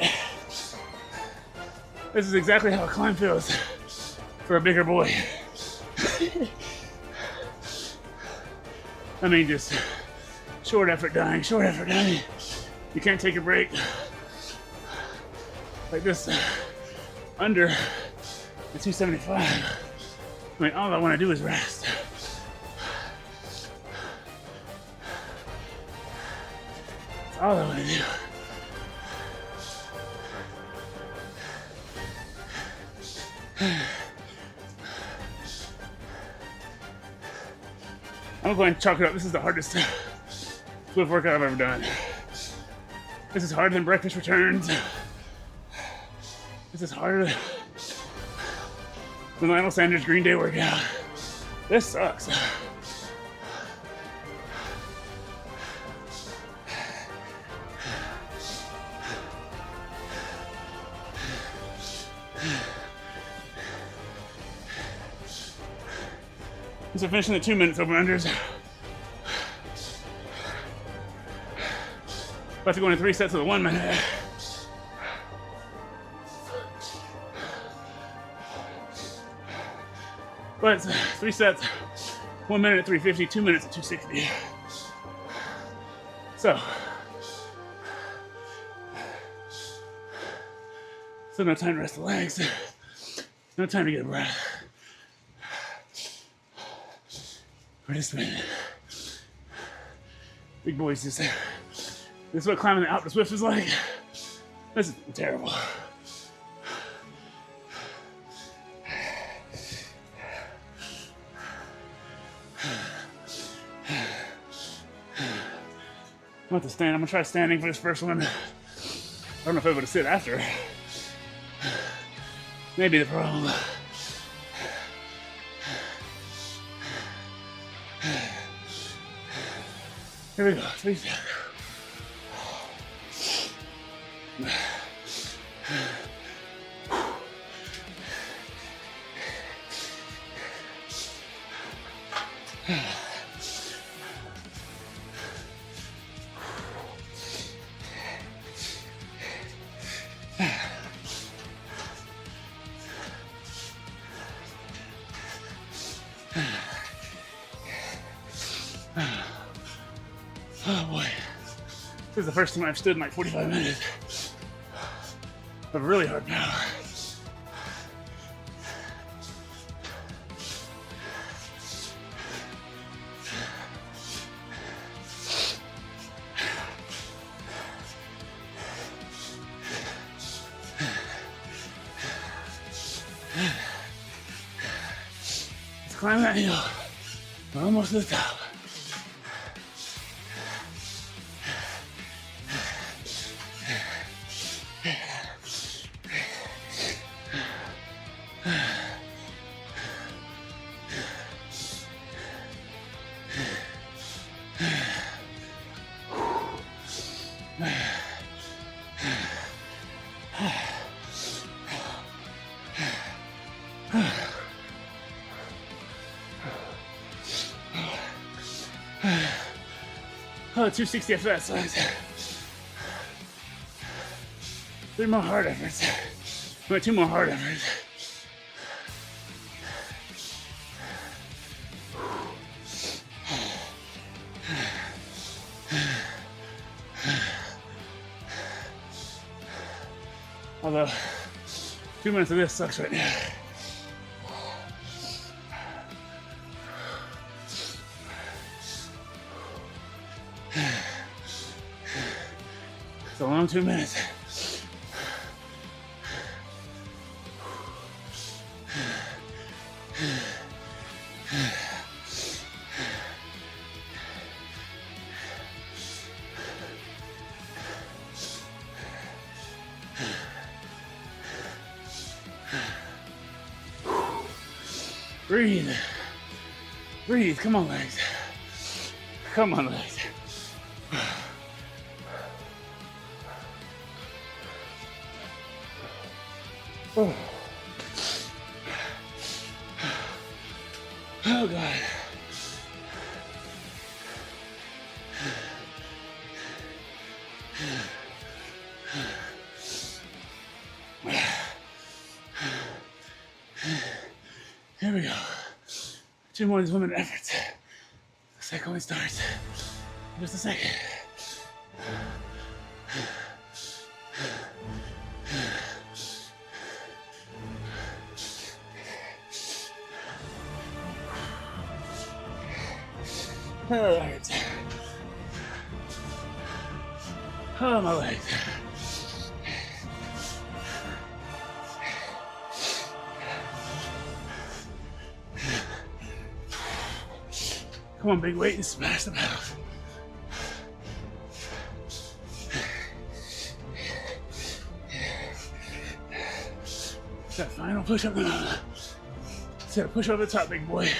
This is exactly how a climb feels for a bigger boy. I mean, just short effort dying. You can't take a break. Like this, under the 275. I mean, all I want to do is rest. That's all I want to do. I'm going to chalk it up. This is the hardest Zwift workout I've ever done. This is harder than breakfast returns. This is harder than Lionel Sanders' Green Day workout. This sucks. So finishing the 2 minutes over unders. About to go into 3 sets of the 1 minute. But it's 3 sets, 1 minute at 350, 2 minutes at 260. So no time to rest the legs. No time to get a breath. We're just spinning. Big boys just, this is what climbing the Alp to Zwift is like. This is terrible. I'm about to stand. I'm gonna try standing for this first one. I don't know if I'm able to sit after. Maybe the problem. Here we go. 3 seconds. Oh boy. This is the first time I've stood in like 45 minutes. Of really hard power. Let's climb that hill. We're almost to the top. Oh, 260 after that size. 3 more hard efforts. No, 2 more hard efforts. Although, 2 minutes of this sucks right now. It's a long 2 minutes. Breathe. Breathe. Come on, legs. Come on, legs. Oh. Oh, God. 2 more of these women efforts. The cycle only starts in just a second. Alright. Oh, my legs. Come on, big weight, and smash the pedals. That final push up the mountain. Instead of push over the top, big boy.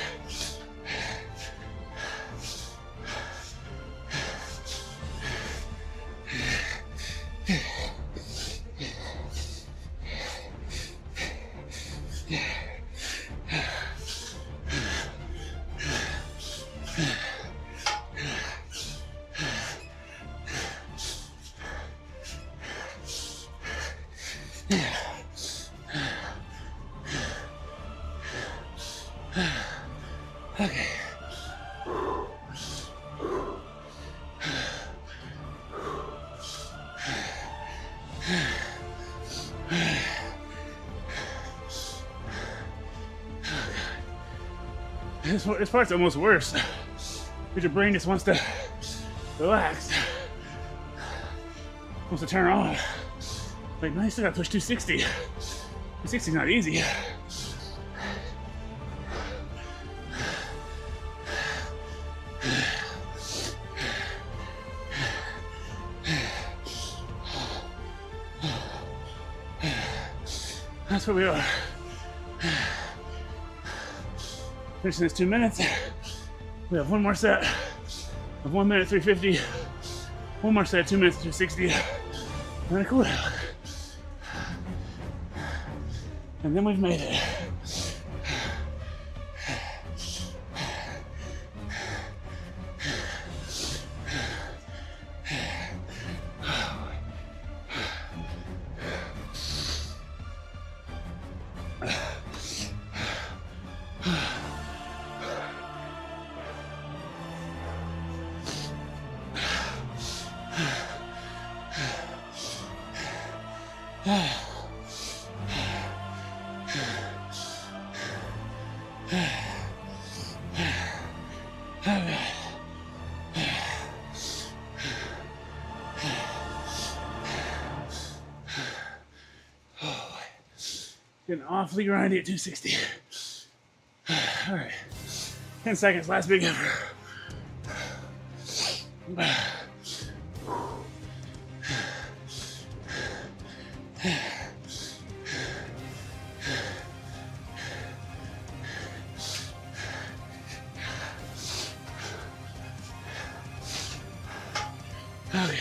Okay. This part's almost worse because your brain just wants to relax, wants to turn on. Like, man, I still gotta push 260. 260 is not easy. That's where we are. Finishing this 2 minutes. We have one more set of 1 minute 350. One more set, 2 minutes 260. And then a cool down. And then we've made it. Getting awfully grindy at 260. All right, 10 seconds, last big effort. Okay.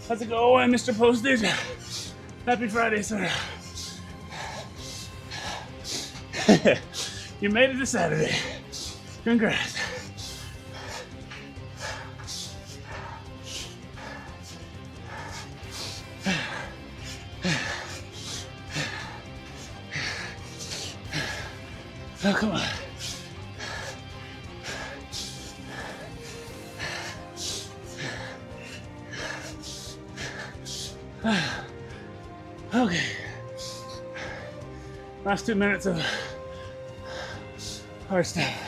How's it going, Mr. Postage? Happy Friday, sir. You made it to Saturday. Congrats. Oh, come on. Okay. Last 2 minutes of hard stuff.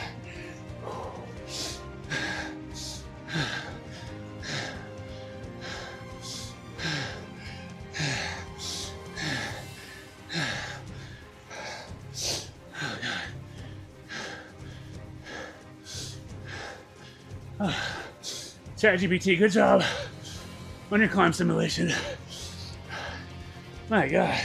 ChatGPT, good job on your climb simulation. My God.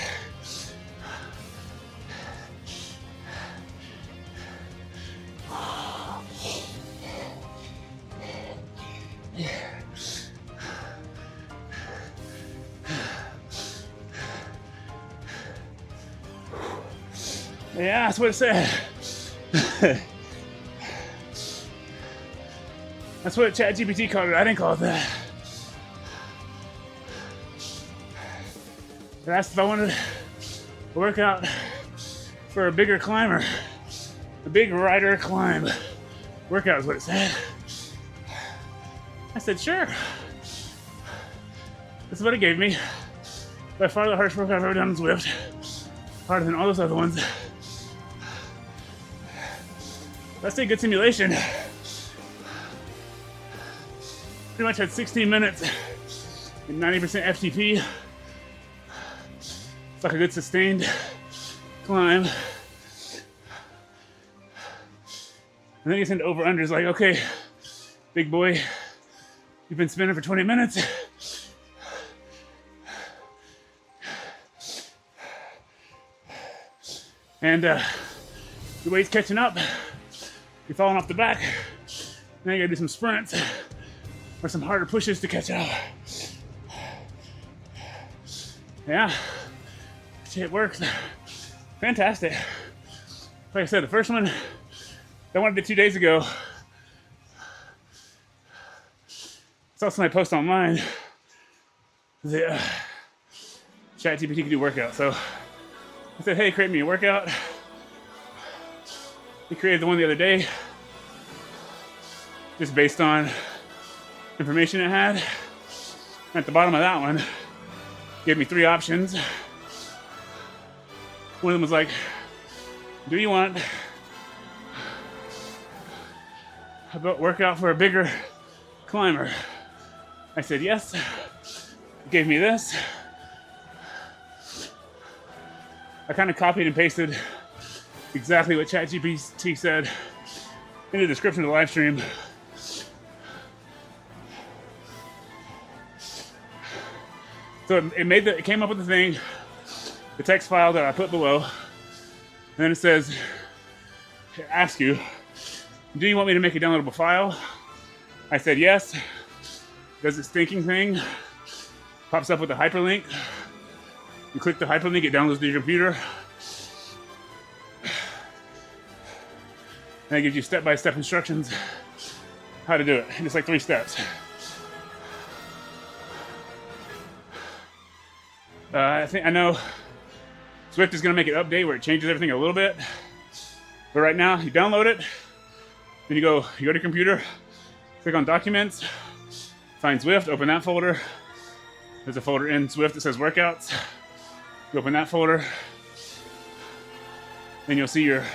Yeah, that's what it said. That's what ChatGPT called it. I didn't call it that. It asked if I wanted a workout for a bigger climber. A big rider climb. Workout is what it said. I said, sure. This is what it gave me. By far the hardest workout I've ever done in Zwift. Harder than all those other ones. Let's say good simulation. Pretty much had 16 minutes and 90% FTP. It's like a good sustained climb. And then you send over-unders like, okay, big boy, you've been spinning for 20 minutes. And your weight's catching up. You're falling off the back. Now you gotta do some sprints or some harder pushes to catch up. Yeah, it works. Fantastic. Like I said, the first one, that one I did 2 days ago. It's also my post online. The ChatGPT can do workout. So I said, hey, create me a workout. He created the one the other day, just based on information it had. At the bottom of that one, gave me 3 options. One of them was like, do you want a workout for a bigger climber? I said yes. It gave me this. I kind of copied and pasted exactly what ChatGPT said in the description of the live stream. So it came up with the thing, the text file that I put below, and then it says, it asks you, do you want me to make a downloadable file? I said yes. Does this thinking thing, pops up with a hyperlink. You click the hyperlink, it downloads to your computer. And it gives you step-by-step instructions how to do it. And it's like 3 steps. I know Zwift is going to make an update where it changes everything a little bit. But right now, you download it. Then you go to your computer, click on Documents, find Zwift, open that folder. There's a folder in Zwift that says Workouts. You open that folder. Then you'll see your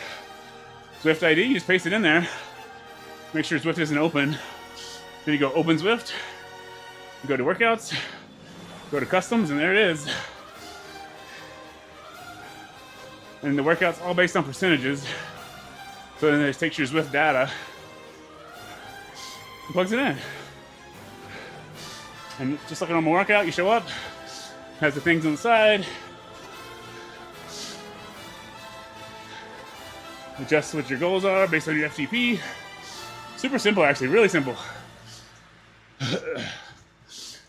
Zwift ID. You just paste it in there. Make sure Zwift isn't open. Then you go Open Zwift. You go to Workouts. Go to Customs, and there it is. And the workout's all based on percentages. So then it just takes your Zwift data and plugs it in. And just like a normal workout, you show up, has the things on the side, adjust what your goals are based on your FTP. Super simple, actually, really simple.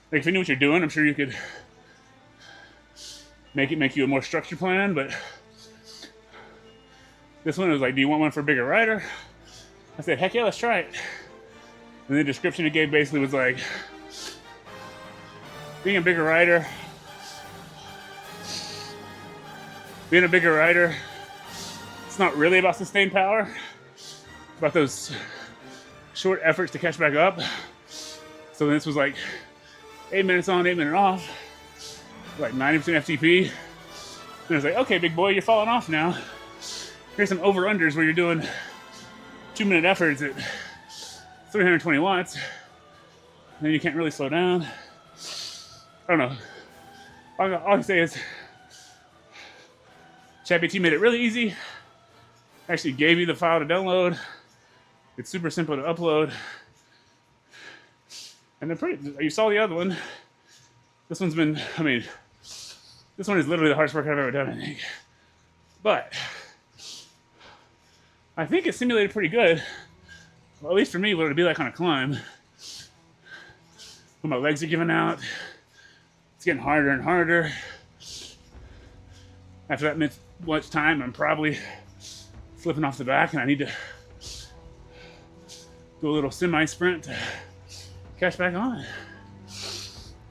Like if you knew what you're doing, I'm sure you could make you a more structured plan, but this one was like, do you want one for a bigger rider? I said, heck yeah, let's try it. And the description it gave basically was like, being a bigger rider, it's not really about sustained power. It's about those short efforts to catch back up. So this was like 8 minutes on, 8 minutes off, like 90% FTP. And I was like, okay, big boy, you're falling off now. Here's some over-unders where you're doing 2-minute efforts at 320 watts. Then you can't really slow down. I don't know. All I can say is ChatGPT made it really easy. Actually gave you the file to download. It's super simple to upload. And they're you saw the other one. This one's been, this one is literally the hardest work I've ever done, I think. But I think it simulated pretty good. Well, at least for me, what it would be like on a climb. When my legs are giving out. It's getting harder and harder. After that much time, I'm probably slipping off the back, and I need to do a little semi-sprint to catch back on.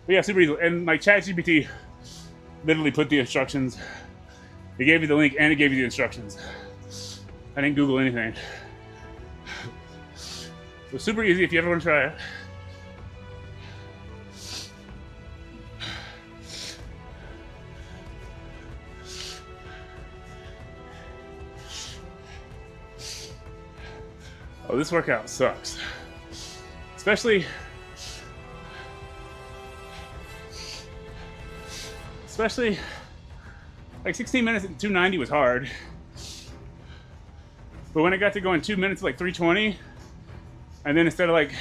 But yeah, super easy. And like ChatGPT literally put the instructions. It gave you the link and it gave you the instructions. I didn't Google anything. So super easy if you ever want to try it. Oh, this workout sucks. Especially like 16 minutes at 290 was hard. But when I got to going 2 minutes like 320, and then instead of like,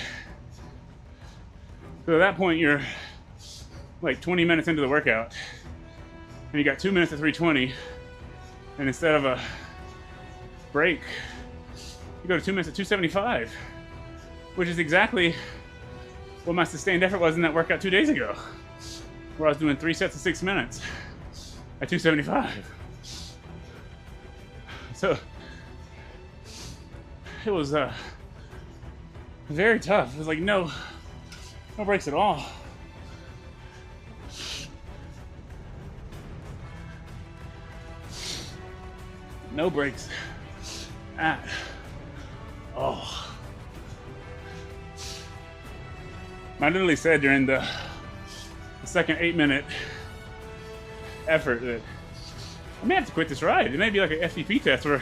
so at that point you're like 20 minutes into the workout, and you got 2 minutes at 320, and instead of a break, you go to 2 minutes at 275, which is exactly what my sustained effort was in that workout 2 days ago, where I was doing 3 sets of 6 minutes at 275. So it was very tough. It was like no breaks at all. No breaks at all. I literally said during the second 8-minute effort that I may have to quit this ride. It may be like an FTP test where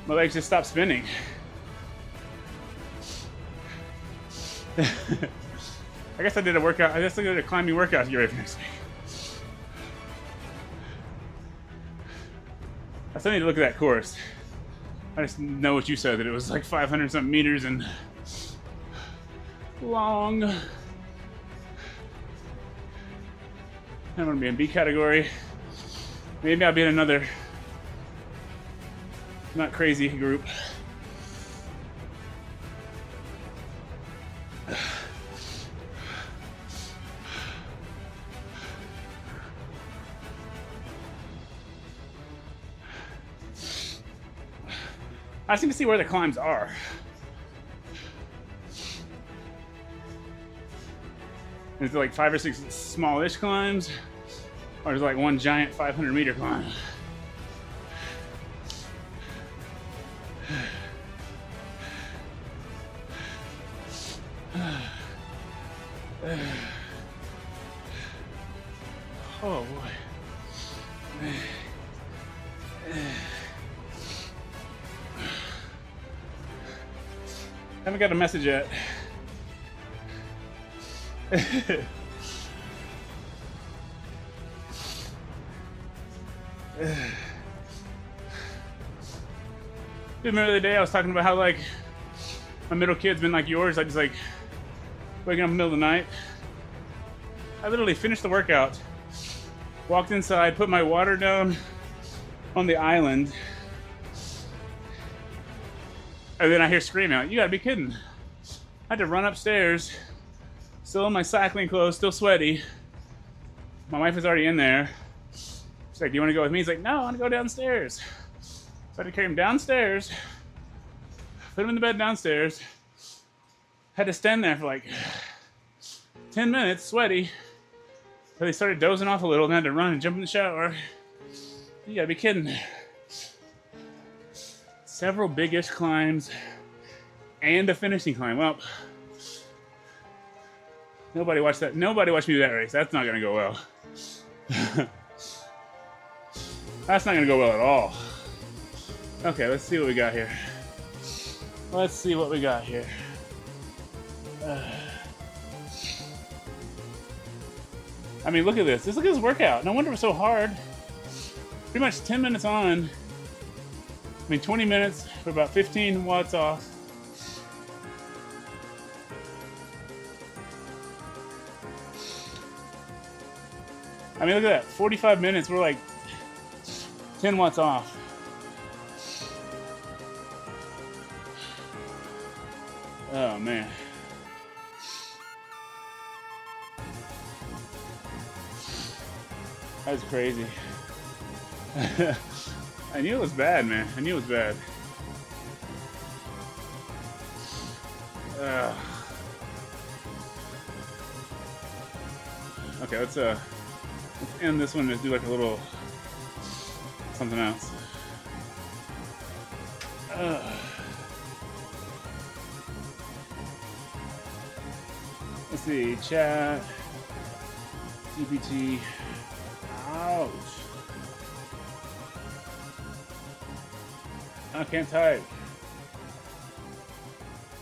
my legs just stop spinning. I guess I did a workout. I guess I did a climbing workout to get ready for next week. I still need to look at that course. I just know what you said, that it was like 500 something meters and long. I'm gonna be in B category. Maybe I'll be in another not crazy group. I just need to see where the climbs are. Is it like 5 or 6 smallish climbs? Or is it like one giant 500-meter climb? Oh boy. Haven't got a message yet. Remember the day I was talking about how like my middle kid's been like yours, I just like waking up in the middle of the night. I literally finished the workout, walked inside, put my water down on the island, and then I hear screaming out, "You gotta be kidding." I had to run upstairs, still in my cycling clothes, still sweaty. My wife was already in there. She's like, "Do you want to go with me?" He's like, "No, I want to go downstairs." So I had to carry him downstairs, put him in the bed downstairs. Had to stand there for like 10 minutes, sweaty. So they started dozing off a little and had to run and jump in the shower. You gotta be kidding. Several big-ish climbs and a finishing climb. Well, nobody watched that. Nobody watched me do that race. That's not gonna go well. That's not gonna go well at all. Okay, let's see what we got here. Let's see what we got here. I mean, look at this. Look at this workout. No wonder it was so hard. Pretty much 10 minutes on. I mean, 20 minutes for about 15 watts off. I mean, look at that. 45 minutes, we're like 10 watts off. Oh, man. That's crazy. I knew it was bad, man. I knew it was bad. Okay, let's end this one and do like a little something else. Let's see, chat, GPT. Ouch. I can't type.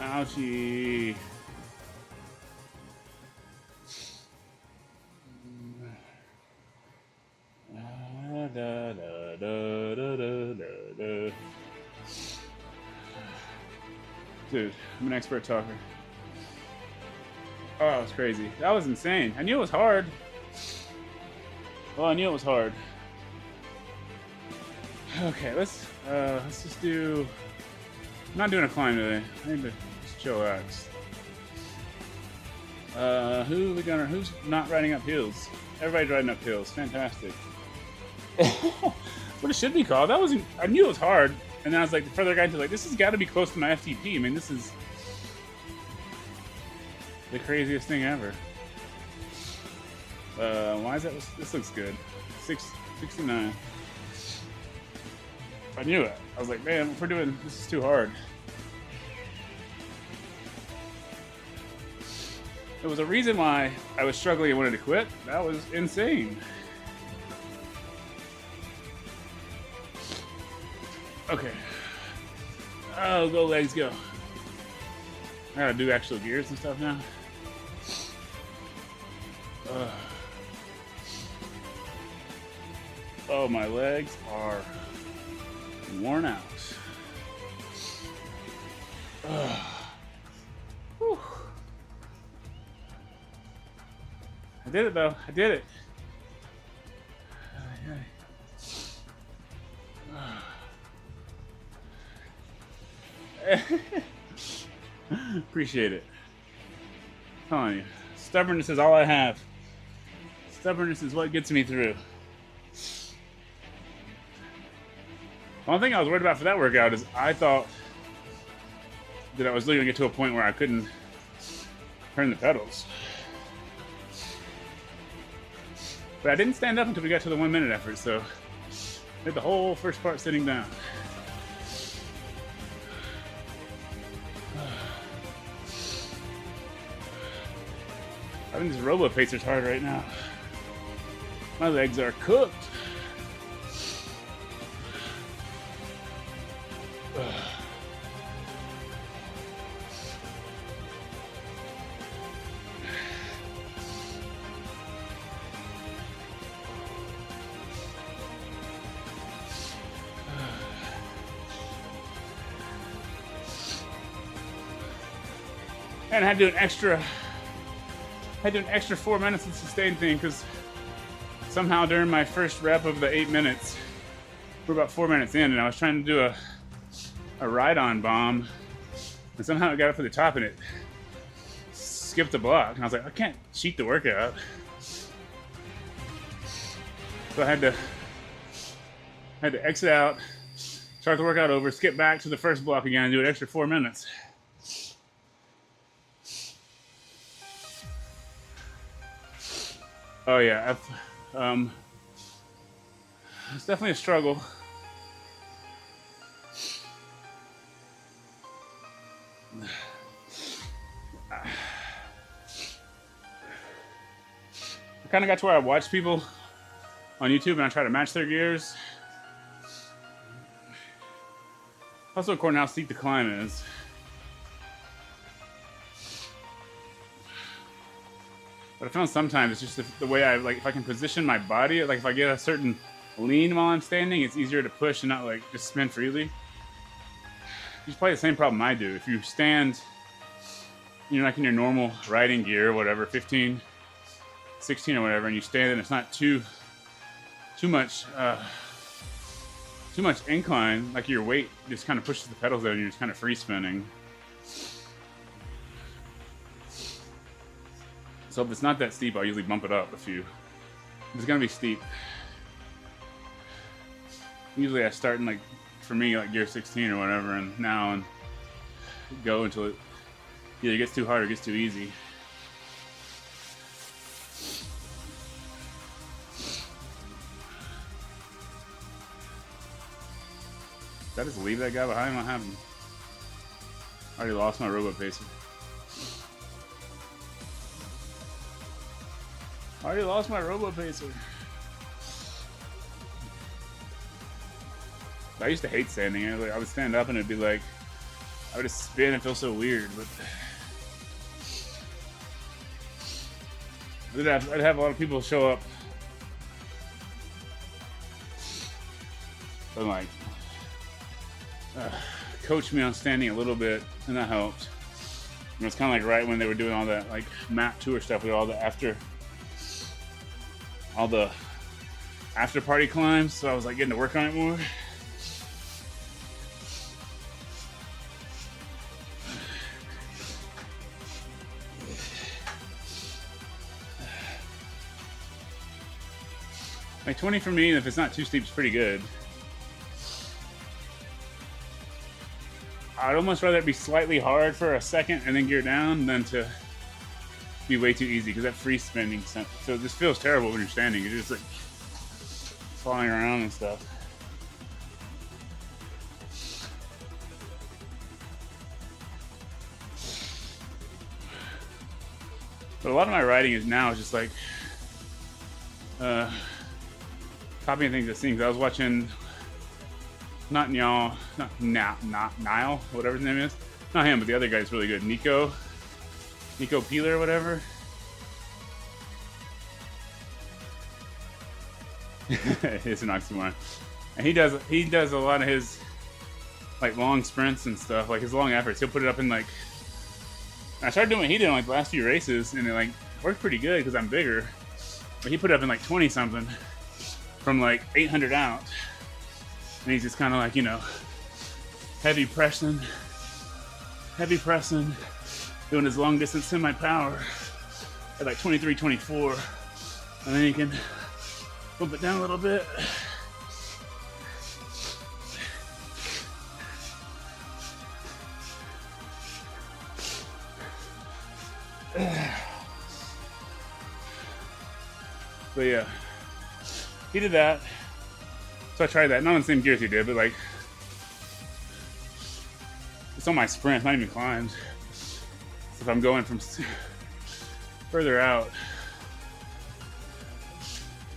Ouchie. Dude, I'm an expert talker. Oh, it's crazy. That was insane. I knew it was hard. Well, I knew it was hard. Okay, let's just do. I'm not doing a climb today. I need to just chillax. Who's not riding up hills? Everybody's riding up hills. Fantastic. What it should be called. That wasn't. I knew it was hard, and then I was like, the further I got into, like, this has got to be close to my FTP. I mean, this is the craziest thing ever. Why is that? This looks good. 69. I knew it. I was like, man, if we're doing this is too hard. There was a reason why I was struggling and wanted to quit. That was insane. Okay. Oh, go legs, go. I gotta do actual gears and stuff now. Oh, my legs are worn out. Whew. I did it though. I did it. Appreciate it. I'm telling you, stubbornness is all I have. Stubbornness is what gets me through. One thing I was worried about for that workout is I thought that I was literally going to get to a point where I couldn't turn the pedals. But I didn't stand up until we got to the 1 minute effort, so I did the whole first part sitting down. I think this robo pacer's hard right now. My legs are cooked. And I had to do an extra 4 minutes of sustain thing because somehow during my first rep of the 8 minutes, we're about 4 minutes in, and I was trying to do a ride-on bomb, and somehow it got up to the top and it skipped a block, and I was like, I can't cheat the workout. So I had to exit out, start the workout over, skip back to the first block again, and do an extra 4 minutes. Oh yeah, it's definitely a struggle. I kind of got to where I watch people on YouTube and I try to match their gears. Also, according to how steep the climb is. But I found sometimes it's just the way I, like, if I can position my body, like if I get a certain lean while I'm standing, it's easier to push and not like just spin freely. You play the same problem I do. If you stand, you know, like in your normal riding gear or whatever, 15, 16 or whatever, and you stand and it's not too much incline, like your weight just kind of pushes the pedals out and you're just kind of free spinning. So if it's not that steep, I'll usually bump it up a few. If it's gonna be steep, usually I start in, like, for me, like gear 16 or whatever, and now and go until it Either it gets too hard or it gets too easy. Did I just leave that guy behind? What happened? I already lost my robot pacer. I already lost my robot pacer. I used to hate standing. I would stand up and it'd be like, I would just spin and feel so weird. But I'd have a lot of people show up. And like, coach me on standing a little bit, and that helped. And it was kind of like right when they were doing all that like map tour stuff with all the after party climbs. So I was like getting to work on it more. Like 20 for me, if it's not too steep, it's pretty good. I'd almost rather it be slightly hard for a second and then gear down than to be way too easy, because that free spinning, so this feels terrible when you're standing. You're just like flying around and stuff. But a lot of my riding is now just like copying things I've seen. I was watching Nile, whatever his name is. Not him, but the other guy's really good. Nico Peeler or whatever. It's an oxymoron. And he does a lot of his like long sprints and stuff, like his long efforts. He'll put it up in like, I started doing what he did on like the last few races, and it like worked pretty good because I'm bigger. But he put it up in like 20 something from like 800 out. And he's just kind of like, you know, heavy pressing, doing his long distance semi-power at like 23, 24. And then you can bump it down a little bit. But yeah, he did that. So I tried that, not on the same gears he did, but like, it's on my sprint, not even climbs. So if I'm going from further out,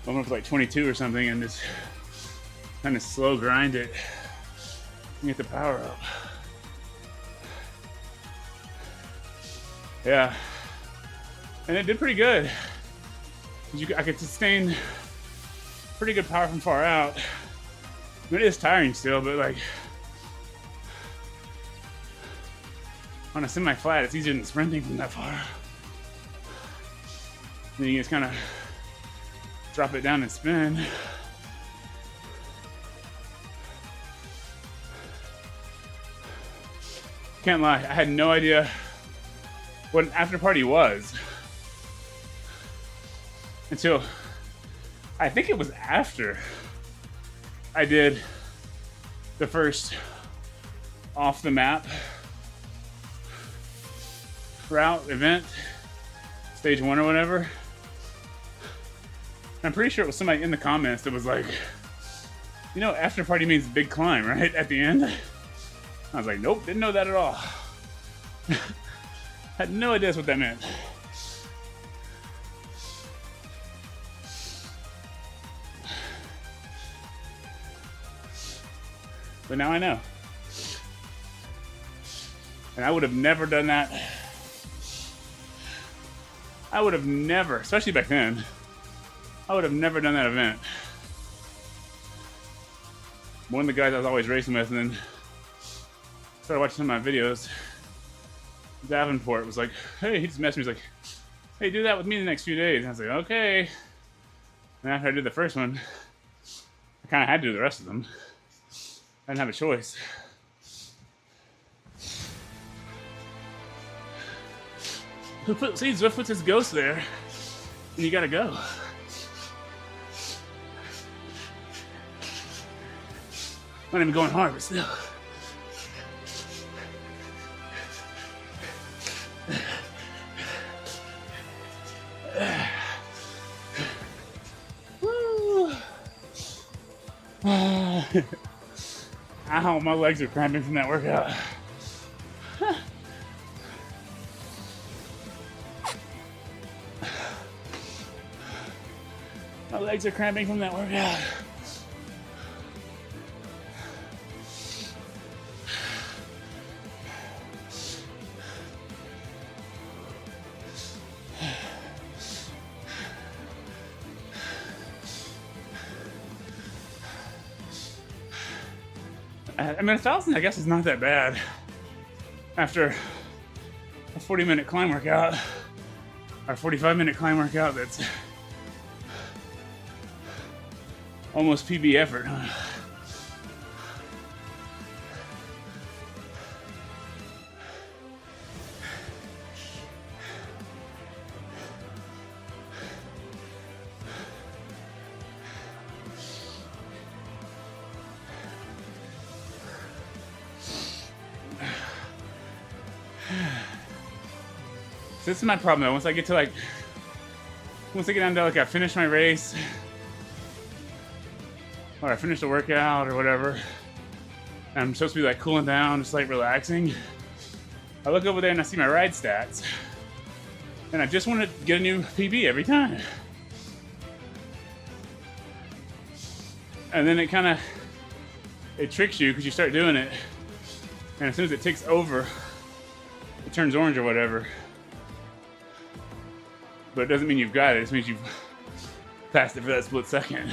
I'm up to like 22 or something, and just kind of slow grind it and get the power up. Yeah, and it did pretty good. I could sustain pretty good power from far out. I mean, it is tiring still, but like on a semi-flat, it's easier than sprinting from that far. Then you just kind of drop it down and spin. Can't lie, I had no idea what an after party was until I think it was after I did the first off the map route event, stage 1 or whatever. I'm pretty sure it was somebody in the comments that was like, you know, after party means big climb, right? At the end. I was like, nope, didn't know that at all. Had no idea what that meant. But now I know. And I would have never done that. I would have never, especially back then, I would have never done that event. One of the guys I was always racing with, and then started watching some of my videos, Davenport was like, hey, he just messaged me, he's like, hey, do that with me the next few days. And I was like, okay. And after I did the first one, I kind of had to do the rest of them. I didn't have a choice. See, Zwift puts his ghost there, and you gotta go. Not even going hard, but still. Woo. Ow, my legs are cramping from that workout. My legs are cramping from that workout. I mean, 1,000, I guess, is not that bad after a 40-minute climb workout or 45-minute climb workout that's almost PB effort, huh? So this is my problem though. Once I get down to like I finish my race, or I finish the workout or whatever, and I'm supposed to be like cooling down, just like relaxing, I look over there and I see my ride stats, and I just want to get a new PB every time. And then it tricks you because you start doing it, and as soon as it ticks over, it turns orange or whatever. But it doesn't mean you've got it, it just means you've passed it for that split second.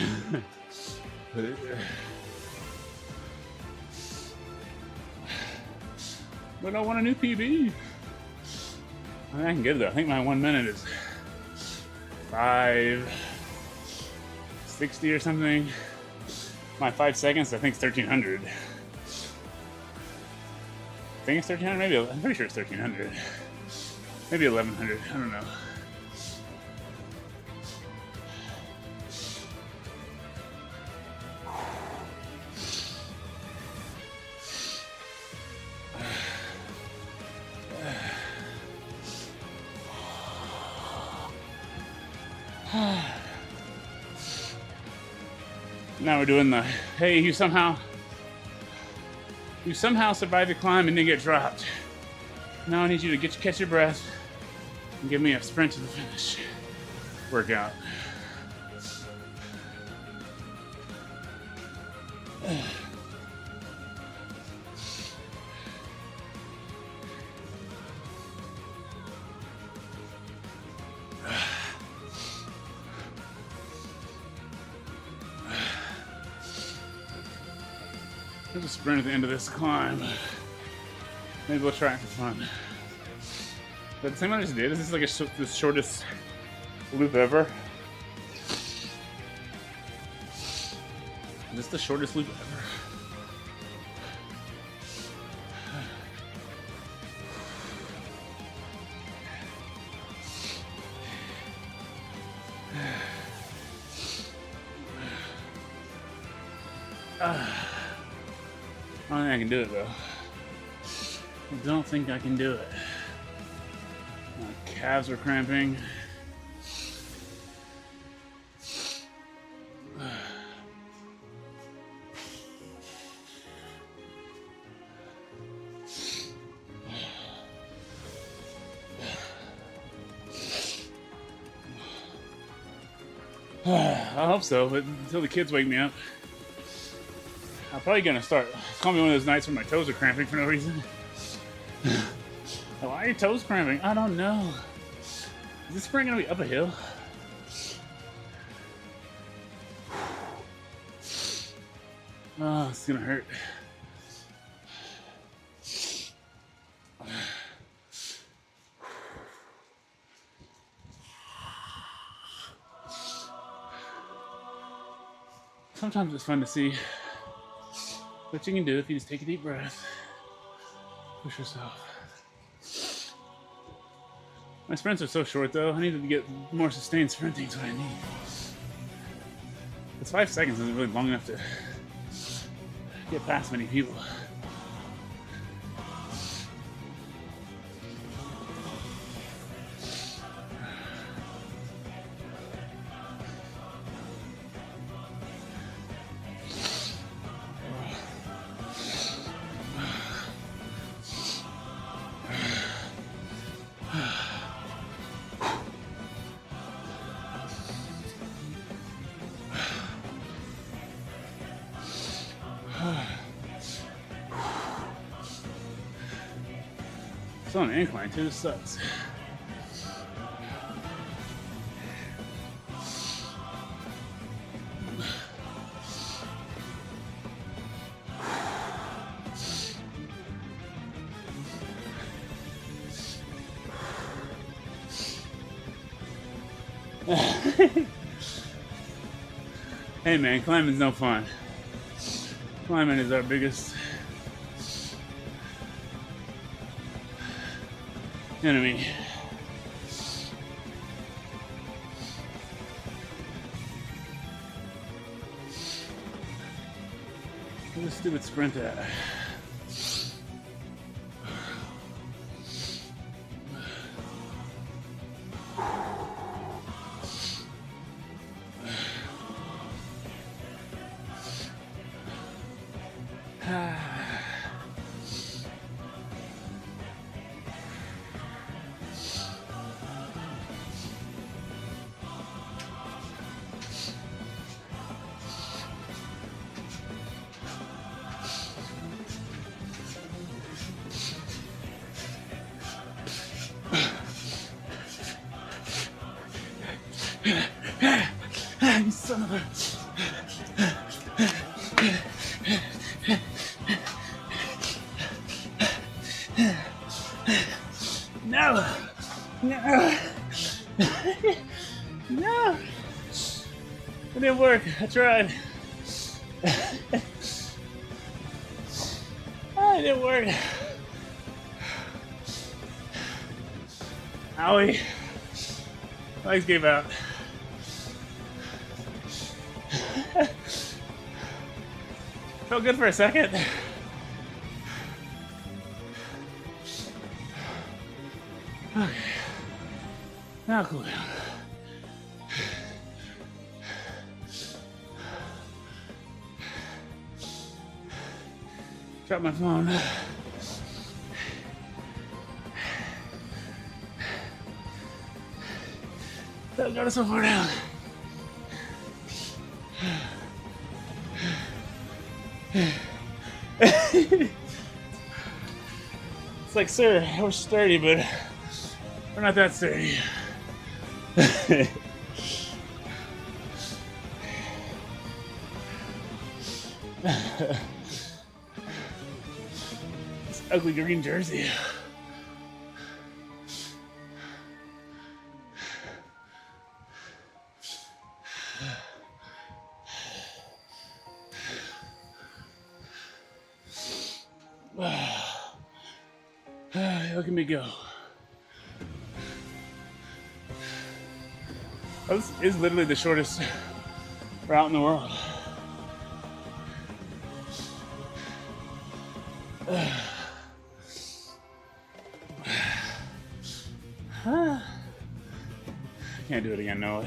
But I want a new PB. I can get it though. I think my 1 minute is 5:60 or something. My 5 seconds, I think, is 1,300. I think it's 1,300, maybe. I'm pretty sure it's 1,300. Maybe 1,100. I don't know. Now we're doing the, hey, you somehow survived the climb and didn't get dropped. Now I need you to catch your breath and give me a sprint to the finish workout. There's a sprint at the end of this climb. Maybe we'll try it for fun. But the same one I just did. This is like the shortest loop ever. This is the shortest loop ever. I don't think I can do it though. I don't think I can do it. My calves are cramping. I hope so, but until the kids wake me up. I'm probably gonna start. It's gonna be one of those nights when my toes are cramping for no reason. Why are your toes cramping? I don't know. Is this sprint gonna be up a hill? Oh, it's gonna hurt. Sometimes it's fun to see what you can do if you just take a deep breath. Push yourself. My sprints are so short though, I need to get more sustained sprinting is what I need. It's 5 seconds isn't really long enough to get past many people. It's on an incline too, this sucks. Hey man, climbing's no fun. Climbing is our biggest enemy. Where's this stupid sprint at? You son of a... No! No! No! It didn't work. I tried. It didn't work. Owie. Legs gave out. Felt good for a second. Okay. Now cool down. Drop my phone. That got us so far down. It's like, sir, we're sturdy, but we're not that sturdy. This ugly green jersey. Look at me go. Oh, this is literally the shortest route in the world. Can't do it again, no.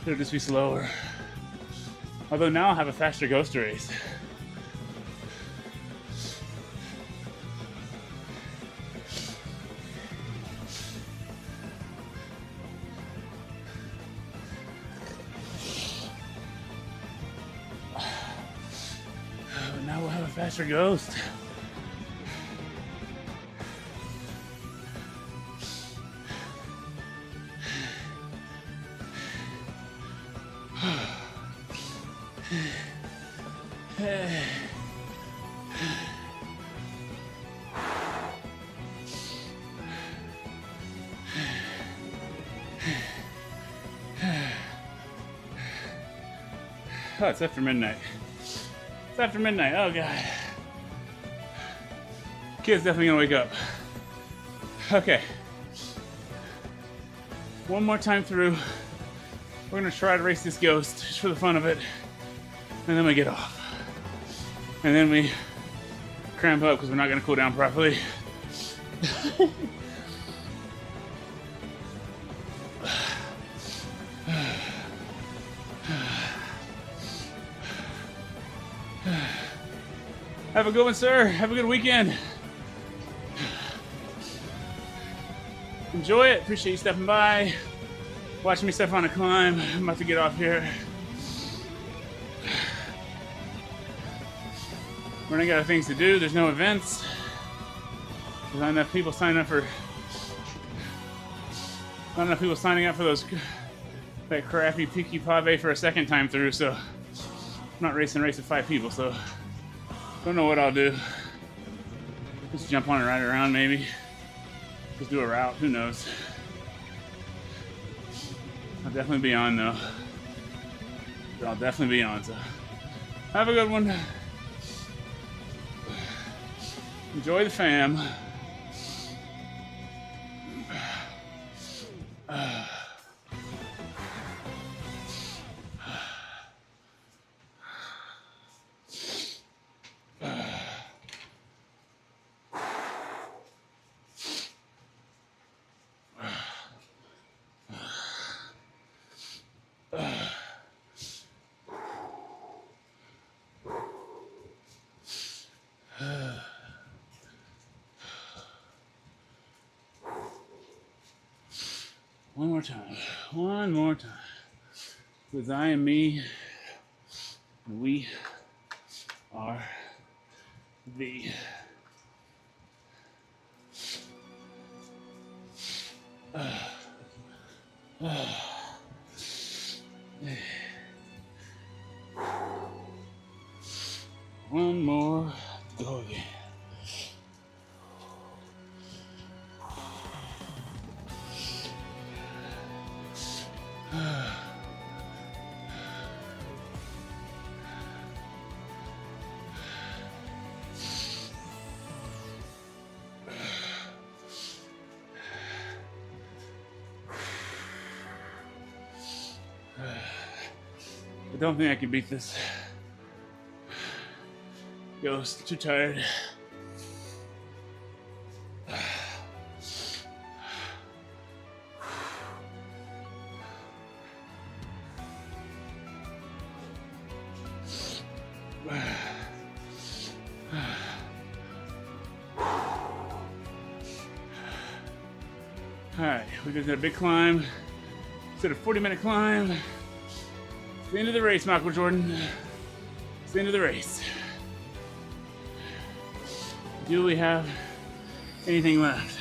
It'll just be slower. Although now I'll have a faster ghost race. Now we'll have a faster ghost. Oh, it's after midnight. It's after midnight. Oh, God. Kid's definitely gonna wake up. Okay. One more time through. We're gonna try to race this ghost just for the fun of it. And then we get off. And then we cramp up because we're not gonna cool down properly. Have a good one, sir. Have a good weekend. Enjoy it. Appreciate you stepping by. Watching me step on a climb. I'm about to get off here. We're running out of things to do. There's no events. There's not enough people signing up for that crappy Piqui Pave for a second time through, so I'm not racing with 5 people, so don't know what I'll do. Just jump on and ride around maybe. Just do a route, who knows. I'll definitely be on though. I'll definitely be on, so have a good one. Enjoy the fam. One more time. Because I am me, and we are thee. One more go again. I don't think I can beat this. Yo, too tired. Alright, we just did a big climb. Instead of 40-minute climb. It's the end of the race, Michael Jordan. It's the end of the race. Do we have anything left?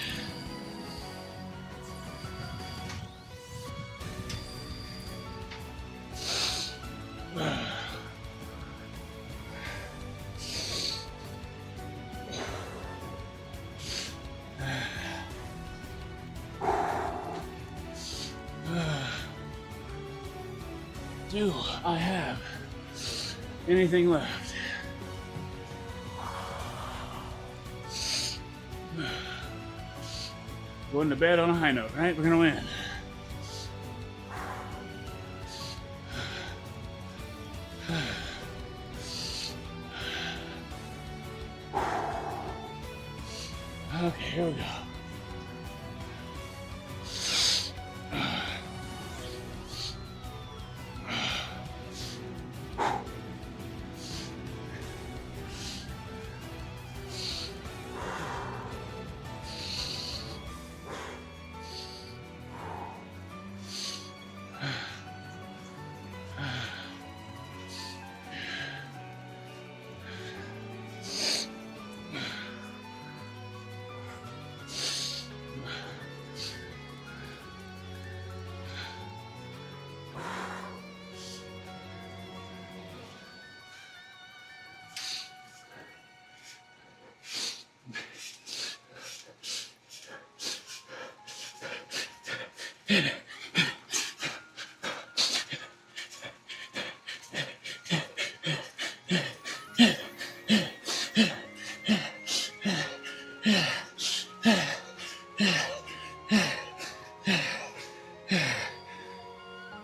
Do I have anything left? Going to bed on a high note, right? We're gonna win. Okay, here we go.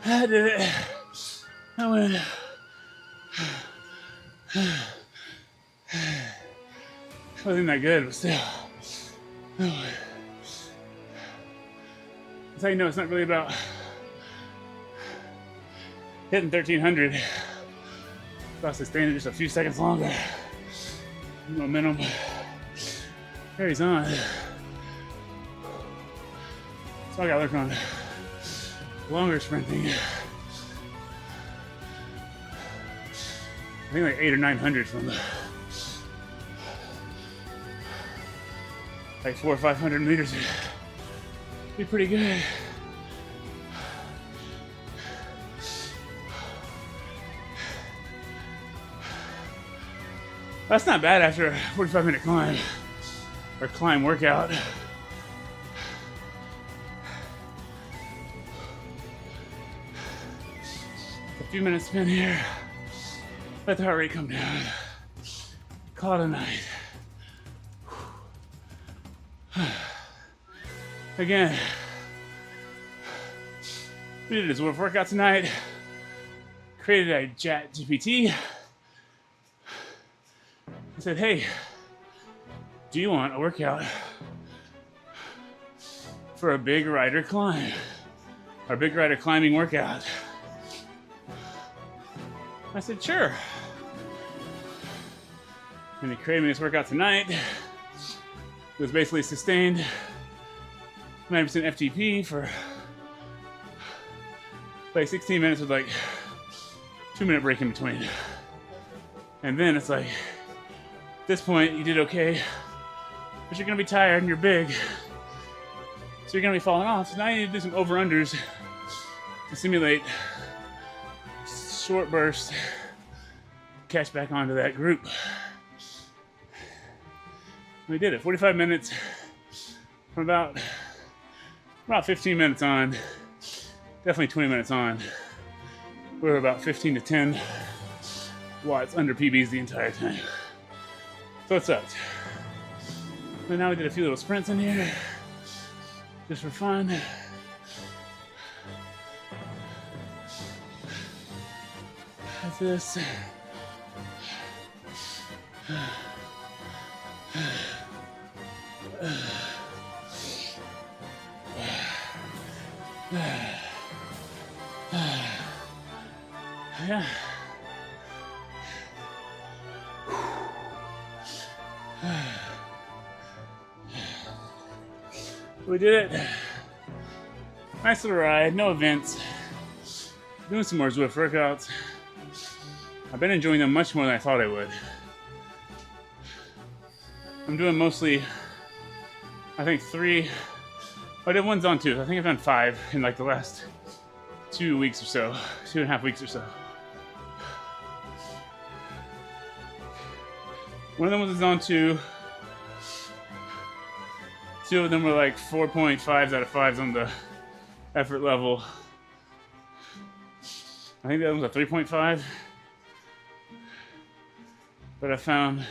I did it. I win. Wasn't that good, but still. That's how you know it's not really about hitting 1300. About to stay in just a few seconds longer. Momentum carries on. So I gotta work on longer sprinting. I think like 800 or 900 from the like 400 or 500 meters. Be pretty good. That's not bad after a 45-minute climb or climb workout. A few minutes spin here. Let the heart rate come down. Call it a night. Again, we did a Zwift workout tonight. Created a ChatGPT. I said, hey, do you want a workout for a big rider climb? Or a big rider climbing workout? I said, sure. And he created me this workout tonight. It was basically sustained 90% FTP for like 16 minutes with like 2-minute break in between. And then it's like, at this point, you did okay, but you're gonna be tired and you're big. So you're gonna be falling off. So now you need to do some over-unders to simulate short bursts, catch back onto that group. We did it, 45 minutes from about 15 minutes on, definitely 20 minutes on. We were about 15 to 10 watts under PBs the entire time. So it sucked. But now we did a few little sprints in here, just for fun. Like this. Yeah. We did it. Nice little ride, no events. Doing some more Zwift workouts. I've been enjoying them much more than I thought I would. I'm doing mostly, I think 3. I did one zone 2. I think I've done 5 in like the last 2 weeks or so, 2.5 weeks or so. One of them was a zone 2. 2 of them were like 4.5s out of 5s on the effort level. I think the other one's a 3.5. But I found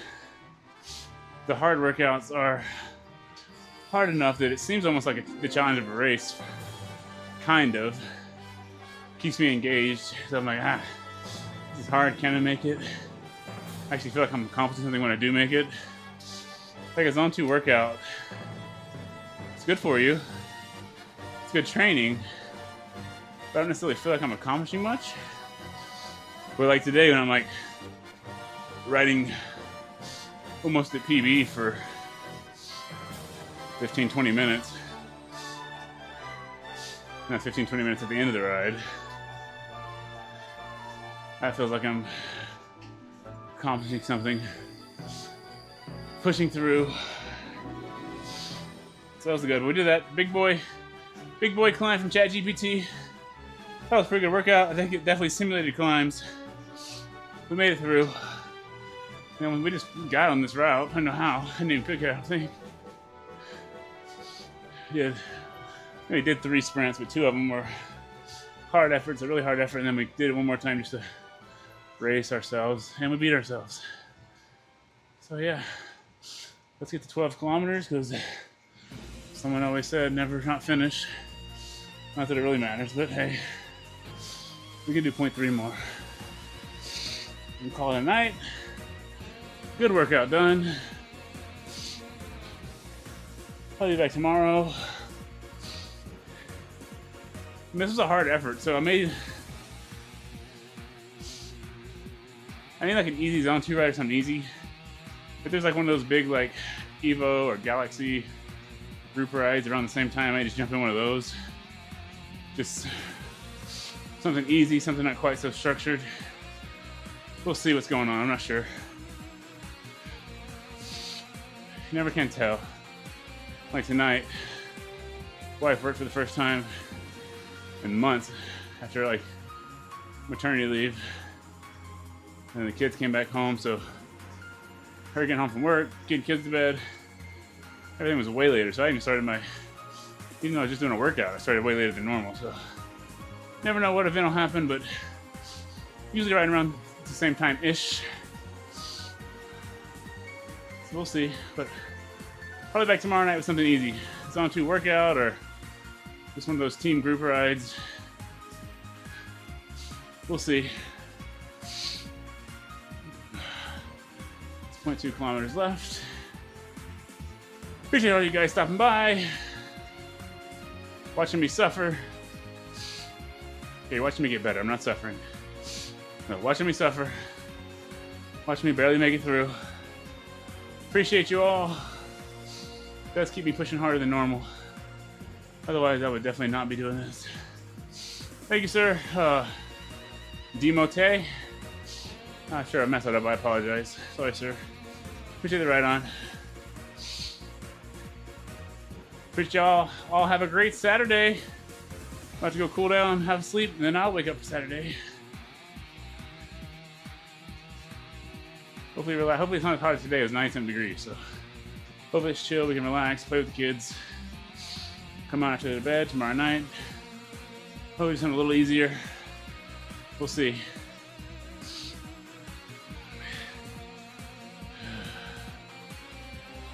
the hard workouts are hard enough that it seems almost like the challenge of a race. Kind of. Keeps me engaged. So I'm like, this is hard, can I make it? I actually feel like I'm accomplishing something when I do make it. Like a zone 2 workout. It's good for you. It's good training. But I don't necessarily feel like I'm accomplishing much. But like today when I'm like riding almost at PB for 15, 20 minutes. Not 15, 20 minutes at the end of the ride. That feels like I'm accomplishing something. Pushing through. So that was good. We did that big boy climb from ChatGPT. That was a pretty good workout. I think it definitely simulated climbs. We made it through. And we just got on this route. I don't know how. I didn't even pick it, I don't think. We did 3 sprints, but 2 of them were hard efforts, a really hard effort, and then we did it one more time just to race ourselves, and we beat ourselves. So yeah, let's get to 12 kilometers, because someone always said never not finish. Not that it really matters, but hey, we can do 0.3 more. And call it a night. Good workout done. I'll be back tomorrow. And this was a hard effort, so I need like an easy zone 2 ride or something easy. If there's like one of those big like Evo or Galaxy group rides around the same time, I might just jump in one of those. Just something easy, something not quite so structured. We'll see what's going on, I'm not sure. You never can tell. Like tonight, wife worked for the first time in months after like maternity leave, and the kids came back home. So her getting home from work, getting kids to bed, everything was way later. So I even started even though I was just doing a workout, I started way later than normal. So never know what event will happen, but usually right around the same time-ish. So we'll see, but probably back tomorrow night with something easy. Zone 2 workout or just one of those team group rides. We'll see. 0.2 kilometers left. Appreciate all you guys stopping by, watching me suffer. Okay, watching me get better. I'm not suffering. No, watching me suffer. Watching me barely make it through. Appreciate you all. It does keep me pushing harder than normal. Otherwise, I would definitely not be doing this. Thank you, sir. Demote. Sure, I messed that up. I apologize. Sorry, sir. Appreciate the ride on. Appreciate y'all. All have a great Saturday. About to go cool down, have a sleep, and then I'll wake up for Saturday. Hopefully it's not as hot as today. It was 97 degrees, so hopefully it's chill. We can relax, play with the kids. Come on after bed tomorrow night. Hopefully it's something a little easier. We'll see.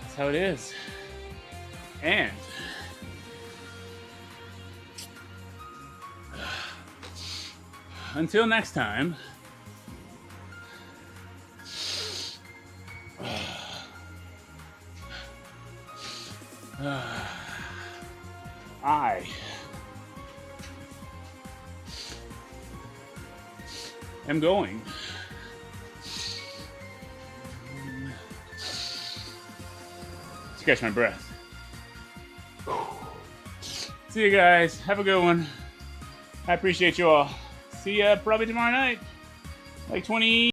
That's how it is. And until next time, I am going to catch my breath. See you guys. Have a good one. I appreciate you all. See ya probably tomorrow night. Like 20.